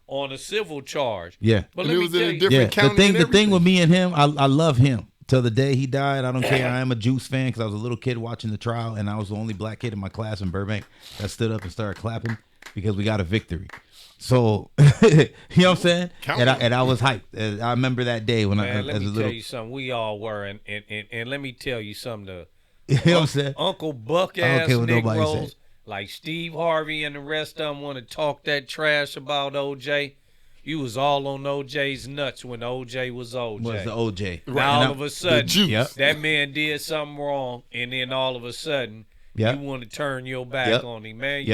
on a civil charge. Yeah. But And let it me was in tell a you, different county. The thing with me and him, I love him. Till the day he died, I don't care. I am a Juice fan because I was a little kid watching the trial, and I was the only black kid in my class in Burbank that stood up and started clapping because we got a victory. So, you know what I'm saying? And I was hyped. I remember that day when man, I let as me a little. tell you something. We all were, and let me tell you something. You know what I'm saying? Uncle Buck I don't ass care what nobody Negroes say. like Steve Harvey and the rest of them want to talk that trash about OJ. You was all on OJ's nuts when OJ was OJ. Was the OJ? Now all of a sudden, juice. that man did something wrong, and then all of a sudden, you want to turn your back on him, man.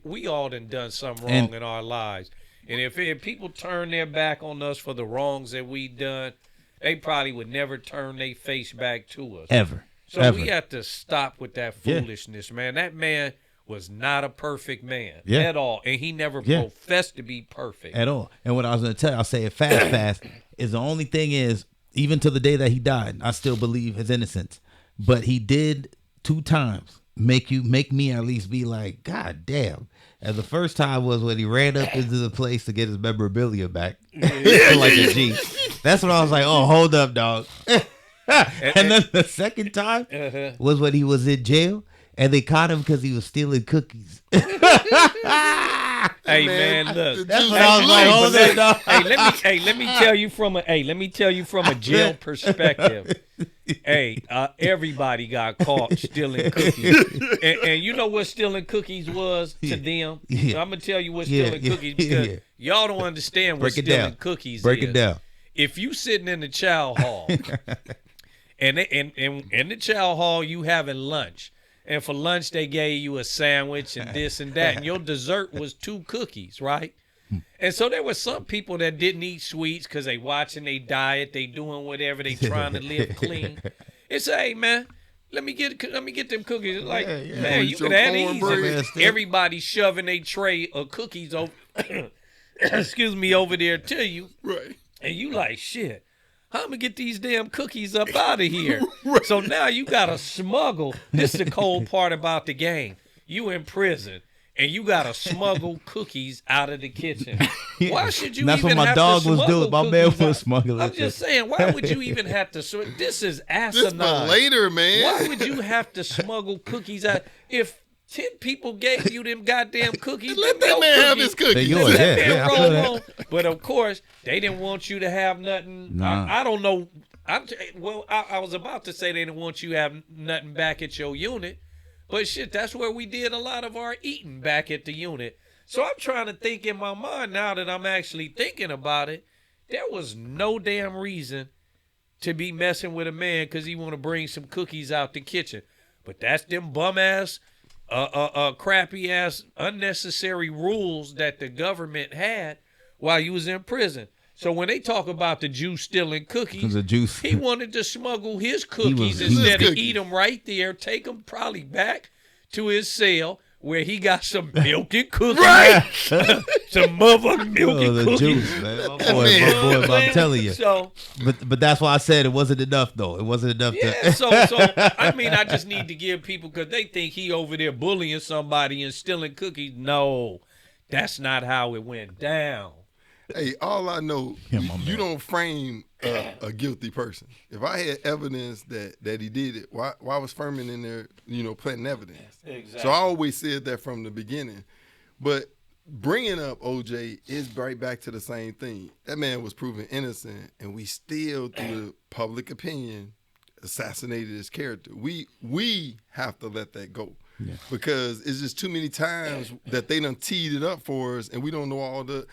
We all done something wrong in our lives, and if people turn their back on us for the wrongs that we done, they probably would never turn their face back to us Ever. So we have to stop with that foolishness, man. That man was not a perfect man at all, and he never professed to be perfect at all. And what I was going to tell you, I'll say it fast, is the only thing is, even to the day that he died, I still believe his innocence. But he did 2 times make me at least be like, God damn. And the first time was when he ran up into the place to get his memorabilia back, like a G. That's when I was like, oh, hold up, dog. And then the second time was when he was in jail. And they caught him because he was stealing cookies. Hey man, look. That's what I was like. Hold that dog. Let me tell you from a jail perspective. Everybody got caught stealing cookies, and you know what stealing cookies was to them. I'm gonna tell you what stealing cookies because y'all don't understand what stealing cookies is. Break it down. If you sitting in the chow hall, and in the chow hall you having lunch. And for lunch, they gave you a sandwich and this and that. And your dessert was 2 cookies, right? And so there were some people that didn't eat sweets because they watching their diet. They doing whatever. They trying to live clean. It's, hey, man, let me get them cookies. It's like, man, you could have easy. Everybody shoving a tray of cookies over, over there to you. Right. And you like, shit. I'm going to get these damn cookies up out of here. Right. So now you got to smuggle. This is the cold part about the game. You in prison, and you got to smuggle cookies out of the kitchen. Why should you even have to smuggle cookies? That's what my dog was doing. My man was smuggling. I'm just saying, why would you even have to? This is asinine. This for later, man. Why would you have to smuggle cookies out? If 10 people gave you them goddamn cookies, let that man have his cookies. Yours, But of course, they didn't want you to have nothing. Nah. I don't know. I was about to say they didn't want you to have nothing back at your unit, but shit, that's where we did a lot of our eating back at the unit. So I'm trying to think in my mind now that I'm actually thinking about it. There was no damn reason to be messing with a man because he want to bring some cookies out the kitchen. But that's them bum ass. Crappy ass unnecessary rules that the government had while you was in prison. So when they talk about the Jew stealing cookies, he wanted to smuggle his cookies instead of eat them right there, take them probably back to his cell where he got some milk and cookies. Right. Some motherfucking milk and cookies. Juice, man. My boy, I'm telling you. So, but that's why I said it wasn't enough, though. It wasn't enough. So I mean, I just need to give people, because they think he over there bullying somebody and stealing cookies. No, that's not how it went down. Hey, all I know, you don't frame a guilty person. If I had evidence that he did it, why was Furman in there, planting evidence? Exactly. So I always said that from the beginning. But bringing up OJ is right back to the same thing. That man was proven innocent, and we still, through the public opinion, assassinated his character. We have to let that go. Yeah. Because it's just too many times that they done teed it up for us, and we don't know all the...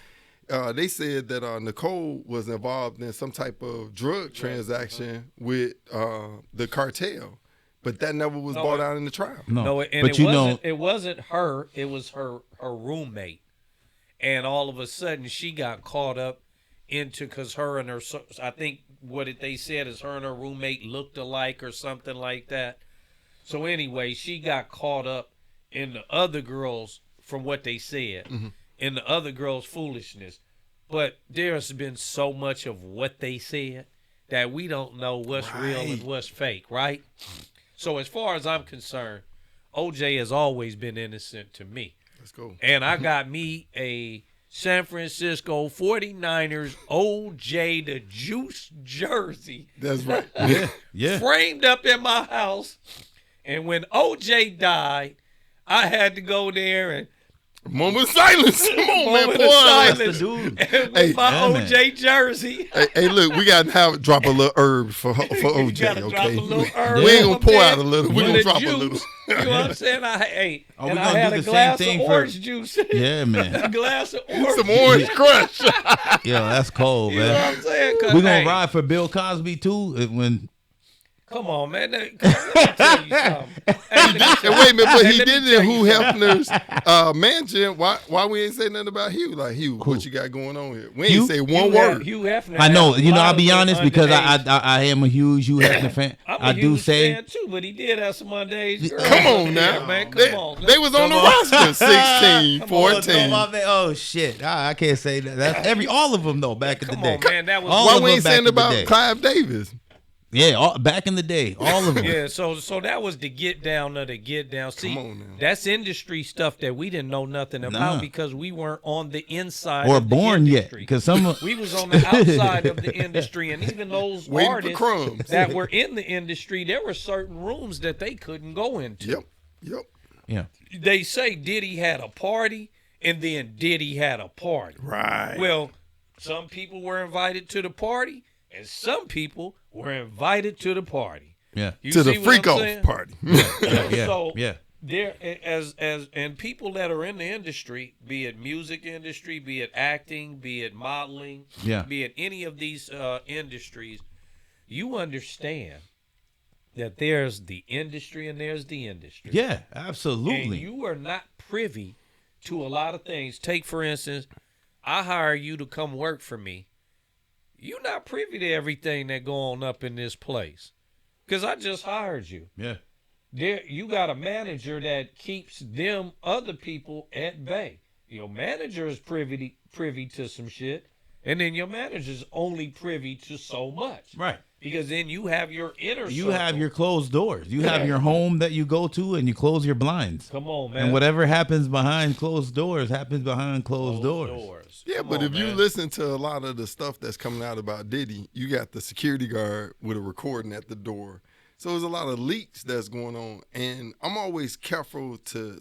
they said that Nicole was involved in some type of drug transaction with the cartel, but that never was brought out in the trial. It wasn't her. It was her roommate, and all of a sudden she got caught up into, because her and her, I think what they said is her and her roommate looked alike or something like that. So anyway, she got caught up in the other girls, from what they said. Mm-hmm. In the other girl's foolishness. But there's been so much of what they said that we don't know what's real and what's fake, right? So as far as I'm concerned, OJ has always been innocent to me. Let's go. And I got me a San Francisco 49ers OJ the Juice jersey. That's right. Yeah. Framed up in my house. And when OJ died, I had to go there and Moment of silence. Come on, man. moment Boy, of that's silence the dude. and with Hey, my yeah, man. OJ jersey. Hey, look, we got to drop a little herb for You OJ, gotta drop okay? a little herb, We ain't going to pour man, out a little. We with going to the drop a juice. little. You know what I'm saying? Hey, Are and we I gonna had do a the same glass thing of for- orange juice. Yeah, A man. glass of orange Some juice. orange crush. Yo, that's cold, You know what man. I'm saying? 'Cause, We gonna hey, ride for Bill Cosby too when Come on, man. Let me tell you something. Hey, let me tell And you- wait a minute, but hey, he let me did it tell in you Hugh something. Hefner's mansion. Why we ain't say nothing about Hugh? Like, Hugh, what you got going on here? We ain't Hugh? say one Hugh word. Hugh Hefner. I know, had a you know, lot I'll of be little honest because underage- I am a huge Hugh Hefner fan. I'm a I do huge say fan too, but he did have some underage girls. Come on now. man. They, Come on. they was on the Come on. roster 16, Come on, 14. Oh shit! I can't say that. That's all of them though. Back in the Come day. on, man. That was All Why of we them ain't back saying in the about day. Clive Davis? Yeah, back in the day, all of them. Yeah, so that was the get down of the get down. See, Come on now. that's industry stuff that we didn't know nothing about Nah. because we weren't on the inside Or of the born yet, industry. because some We was on the outside of the industry, and even those Waiting for artists crumbs. that were in the industry, there were certain rooms that they couldn't go into. Yep. yeah. They say Diddy had a party, and then Diddy had a party. Right. Well, some people were invited to the party, and some people were invited to the party. Yeah. You to the see what freak I'm off saying? party. Yeah. So yeah. there as and people that are in the industry, be it music industry, be it acting, be it modeling, Yeah. be it any of these industries, you understand that there's the industry and there's the industry. Yeah, And absolutely. you are not privy to a lot of things. Take for instance, I hire you to come work for me. You're not privy to everything that go on up in this place. Because I just hired you. Yeah. There, you got a manager that keeps them other people at bay. Your manager is privy to some shit, and then your manager's only privy to so much. Right. Because then you have your inner You circle. have your closed doors. You have your home that you go to, and you close your blinds. Come on, man. And whatever happens behind closed doors happens behind closed doors. Yeah, Come but on, if you man. listen to a lot of the stuff that's coming out about Diddy, you got the security guard with a recording at the door. So there's a lot of leaks that's going on, and I'm always careful to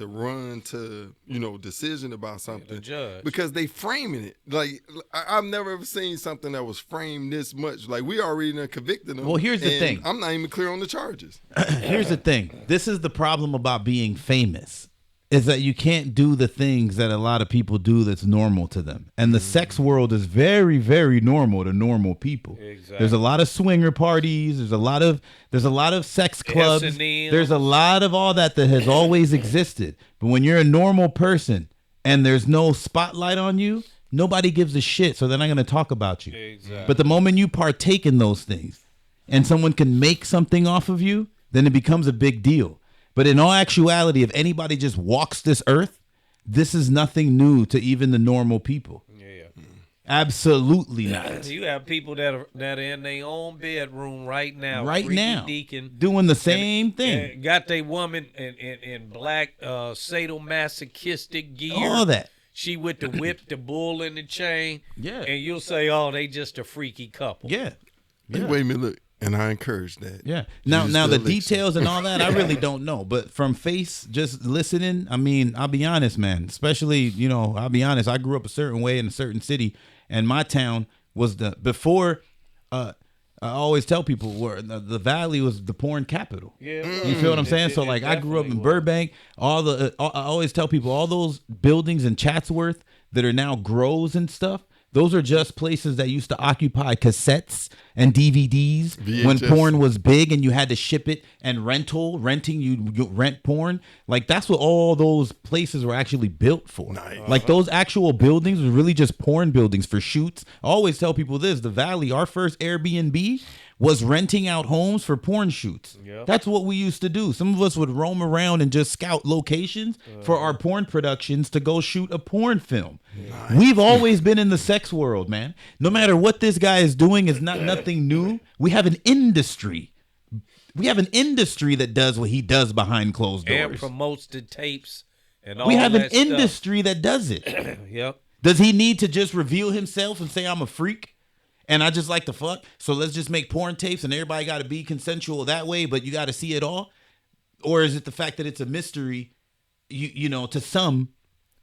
run to decision about something judge. because they framing it like I've never ever seen something that was framed this much. Like we already done convicted them. Well, here's the and thing. I'm not even clear on the charges. Here's the thing. This is the problem about being famous. Is that you can't do the things that a lot of people do that's normal to them. And the sex world is very, very normal to normal people. Exactly. There's a lot of swinger parties. There's a lot of sex clubs. S&M. There's a lot of all that has always existed. But when you're a normal person and there's no spotlight on you, nobody gives a shit. So they're not going to talk about you. Exactly. But the moment you partake in those things and someone can make something off of you, then it becomes a big deal. But in all actuality, if anybody just walks this earth, this is nothing new to even the normal people. Yeah. Absolutely not. You have people that are in their own bedroom right now. Right freaky now, deaking, doing the same thing. and got their woman in black sadomasochistic gear. All that. She with the whip, the bull, and the chain. Yeah. And you'll say, oh, they just a freaky couple. Yeah. Hey, wait a minute, look, and I encourage that. Yeah. Now Jesus the still lives. details and all that, I really don't know. But from face, just listening, I mean, I'll be honest, man. Especially, I'll be honest. I grew up a certain way in a certain city, and my town was before. I always tell people where the Valley was the porn capital. Yeah. You feel what I'm saying? So like, I grew up in Burbank. I always tell people all those buildings in Chatsworth that are now grows and stuff. Those are just places that used to occupy cassettes and DVDs when VHS. porn was big and you had to ship it, and renting, you rent porn. Like that's what all those places were actually built for. Nice. Like those actual buildings were really just porn buildings for shoots. I always tell people this, the Valley, our first Airbnb was renting out homes for porn shoots. Yep. That's what we used to do. Some of us would roam around and just scout locations for our porn productions to go shoot a porn film. Nice. We've always been in the sex world, man. No matter what this guy is doing is nothing new. We have an industry. We have an industry that does what he does behind closed doors. And promotes the tapes and all We have an that stuff. industry that does it. Yep. Does he need to just reveal himself and say I'm a freak? And I just like to fuck, so let's just make porn tapes and everybody got to be consensual that way, but you got to see it all? Or is it the fact that it's a mystery, you know, to some,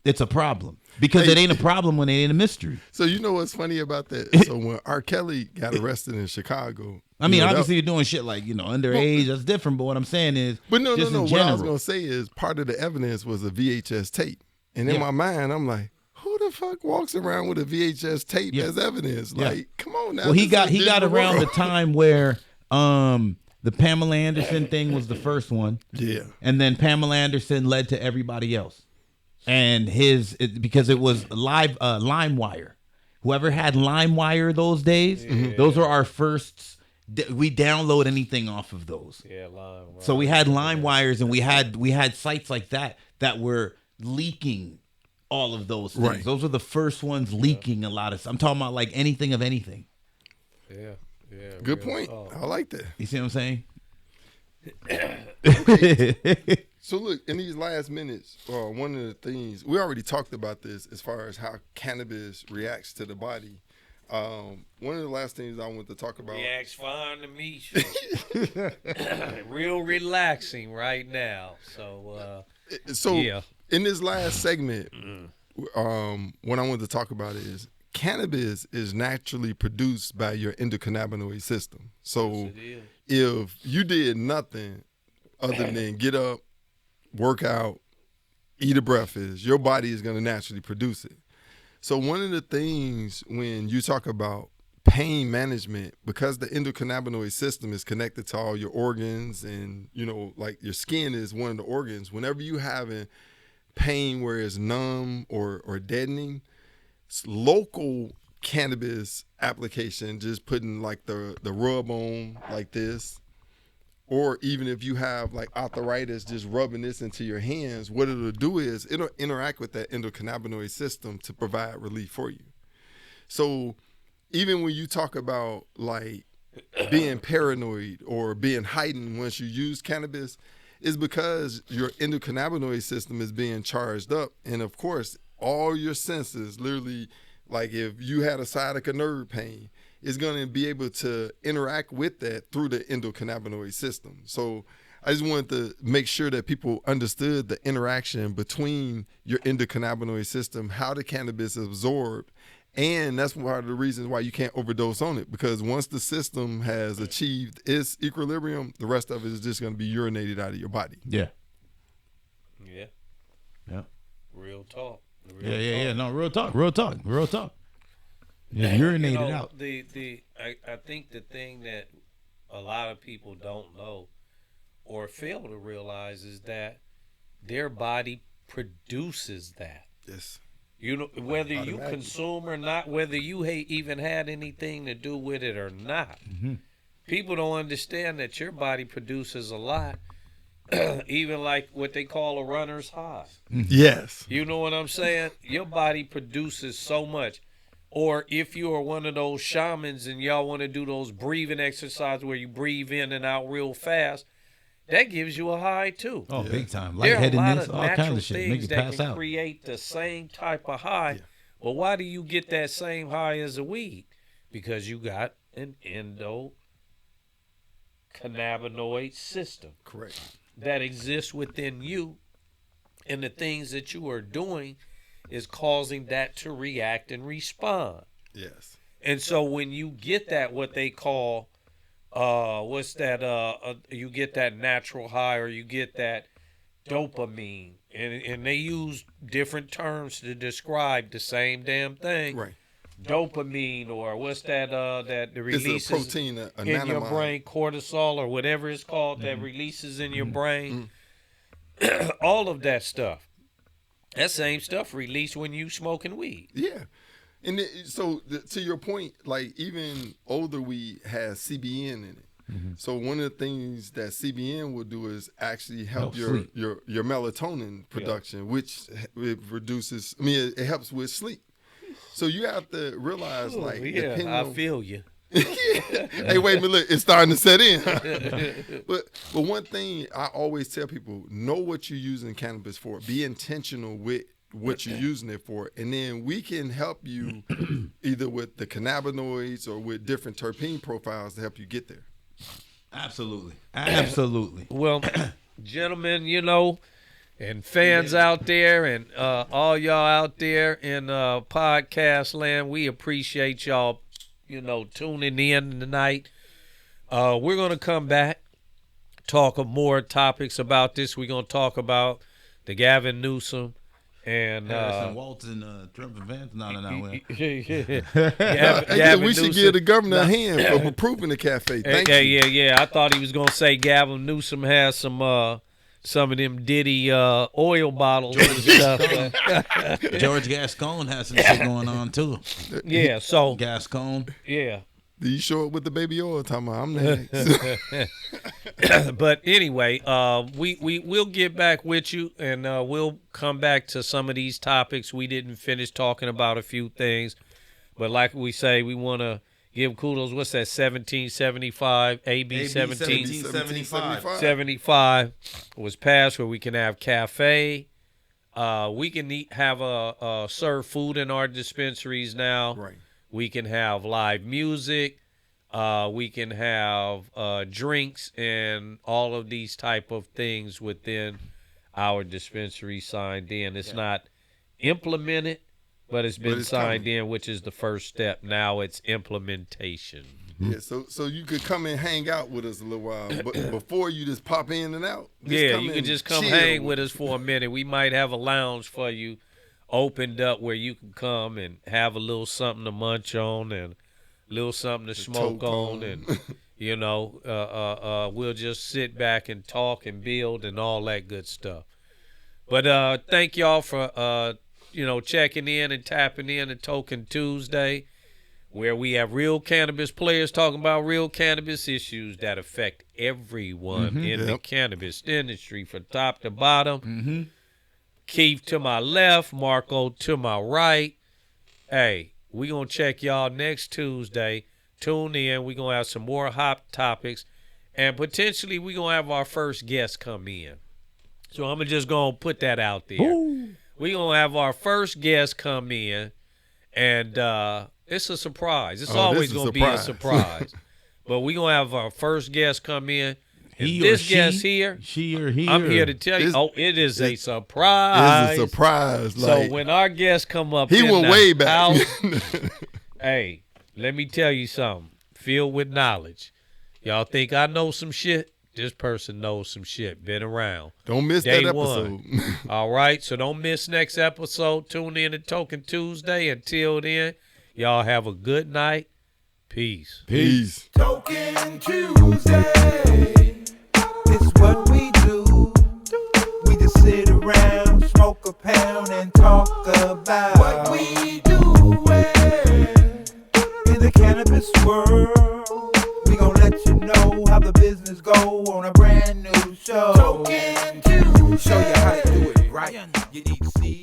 it's a problem? Because it ain't a problem when it ain't a mystery. So you know what's funny about that? So when R. Kelly got arrested in Chicago. I mean, obviously you're doing shit like, you know, underage, that's different, but what I'm saying is, but no. in What general, I was going to say is part of the evidence was a VHS tape. And in my mind, I'm like, who the fuck walks around with a VHS tape as evidence? Like, come on now. Well, he got around the time where the Pamela Anderson thing was the first one. Yeah. And then Pamela Anderson led to everybody else. And because it was LimeWire. Whoever had LimeWire those days, those were our firsts. We download anything off of those. Yeah, LimeWire. So we had LimeWires and we had sites like that were leaking all of those things. Right. Those were the first ones leaking a lot of stuff. I'm talking about like anything of anything. Yeah. Good point. I like that. You see what I'm saying? Okay. So look, in these last minutes, one of the things, we already talked about this as far as how cannabis reacts to the body. One of the last things I want to talk about. Reacts fine to me. Real relaxing right now. So yeah. In this last segment, what I wanted to talk about is cannabis is naturally produced by your endocannabinoid system. So if you did nothing other than get up, work out, eat a breakfast, your body is going to naturally produce it. So one of the things when you talk about pain management, because the endocannabinoid system is connected to all your organs and, you know, like your skin is one of the organs, whenever you having pain where it's numb or deadening, local cannabis application, just putting like the rub on like this, or even if you have like arthritis, just rubbing this into your hands, what it'll do is it'll interact with that endocannabinoid system to provide relief for you. So even when you talk about like being paranoid or being heightened once you use cannabis, is because your endocannabinoid system is being charged up. And of course, all your senses, literally, like if you had a sciatica nerve pain, is going to be able to interact with that through the endocannabinoid system. So I just wanted to make sure that people understood the interaction between your endocannabinoid system, how the cannabis is absorbed. And that's one of the reasons why you can't overdose on it, because once the system has achieved its equilibrium, the rest of it is just going to be urinated out of your body. Yeah. Real talk. No, real talk. Yeah, urinated out. I think the thing that a lot of people don't know or fail to realize is that their body produces that. Yes. You know, whether you consume or not, whether you even had anything to do with it or not. Mm-hmm. People don't understand that your body produces a lot, even like what they call a runner's high. Yes. You know what I'm saying? Your body produces so much. Or if you are one of those shamans and y'all want to do those breathing exercises where you breathe in and out real fast, that gives you a high too. Oh, big time. There are a lot of all natural kinds of shit. Make things you that pass can out. create the same type of high. Yeah. Well, why do you get that same high as a weed? Because you got an endocannabinoid system. Correct. That exists within you, and the things that you are doing is causing that to react and respond. Yes. And so when you get that, what they call you get that natural high, or you get that dopamine, and they use different terms to describe the same damn thing. Right. Dopamine, or what's that that releases it's a protein, in your brain, cortisol or whatever it's called, that releases in your brain. All of that stuff. That same stuff released when you smoking weed. Yeah. And to your point, like even older weed has CBN in it. So one of the things that CBN will do is actually help your melatonin production, which it reduces. I mean, it helps with sleep. So you have to realize, I feel you. Hey, wait a minute, look, it's starting to set in. but one thing I always tell people: know what you're using cannabis for. Be intentional with what you're using it for, and then we can help you either with the cannabinoids or with different terpene profiles to help you get there. Absolutely. Well, gentlemen, and fans out there and all y'all out there in podcast land, we appreciate y'all, tuning in tonight. We're going to come back, talk of more topics about this. We're going to talk about the Gavin Newsom and Harrison Waltz and Trump Vance. No. We should give the governor a hand for approving the cafe. Thank you. Yeah. I thought he was gonna say Gavin Newsom has some of them Diddy oil bottles and stuff. George Gascon has some shit going on too. Yeah. So Gascon. Yeah. You show up with the baby oil? Talking about I'm next. But anyway, we'll get back with you, and we'll come back to some of these topics. We didn't finish talking about a few things, but like we say, we want to give kudos. What's that? 1775 AB 1775 was passed where we can have cafe. We can have serve food in our dispensaries now. Right. We can have live music. We can have drinks and all of these type of things within our dispensary signed in. It's not implemented, but it's been signed in, which is the first step. Now it's implementation. Yeah, so you could come and hang out with us a little while, but before you just pop in and out. You can just come hang with us for a minute. We might have a lounge for you opened up where you can come and have a little something to munch on and a little something to smoke on, and we'll just sit back and talk and build and all that good stuff. But thank y'all for checking in and tapping in at Token Tuesday, where we have real cannabis players talking about real cannabis issues that affect everyone in the cannabis industry from top to bottom. Keith to my left, Marco to my right. Hey, we going to check y'all next Tuesday. Tune in. We're going to have some more hot topics. And potentially we're going to have our first guest come in. So I'm just going to put that out there. We're going to have our first guest come in. And it's a surprise. It's always going to be a surprise. But we're going to have our first guest come in. This guest here, she or he, I'm here to tell you. It is a surprise. It's a surprise. So when our guests come up, he went way back. Hey, let me tell you something. Filled with knowledge. Y'all think I know some shit? This person knows some shit. Been around. Don't miss that episode. All right, so don't miss next episode. Tune in to Token Tuesday. Until then, y'all have a good night. Peace. Token Tuesday. It's what we do. We just sit around, smoke a pound, and talk about what we do in the cannabis world. We gon' let you know how the business go on a brand new show. Token Tuesday. Show you how to do it right. You need to see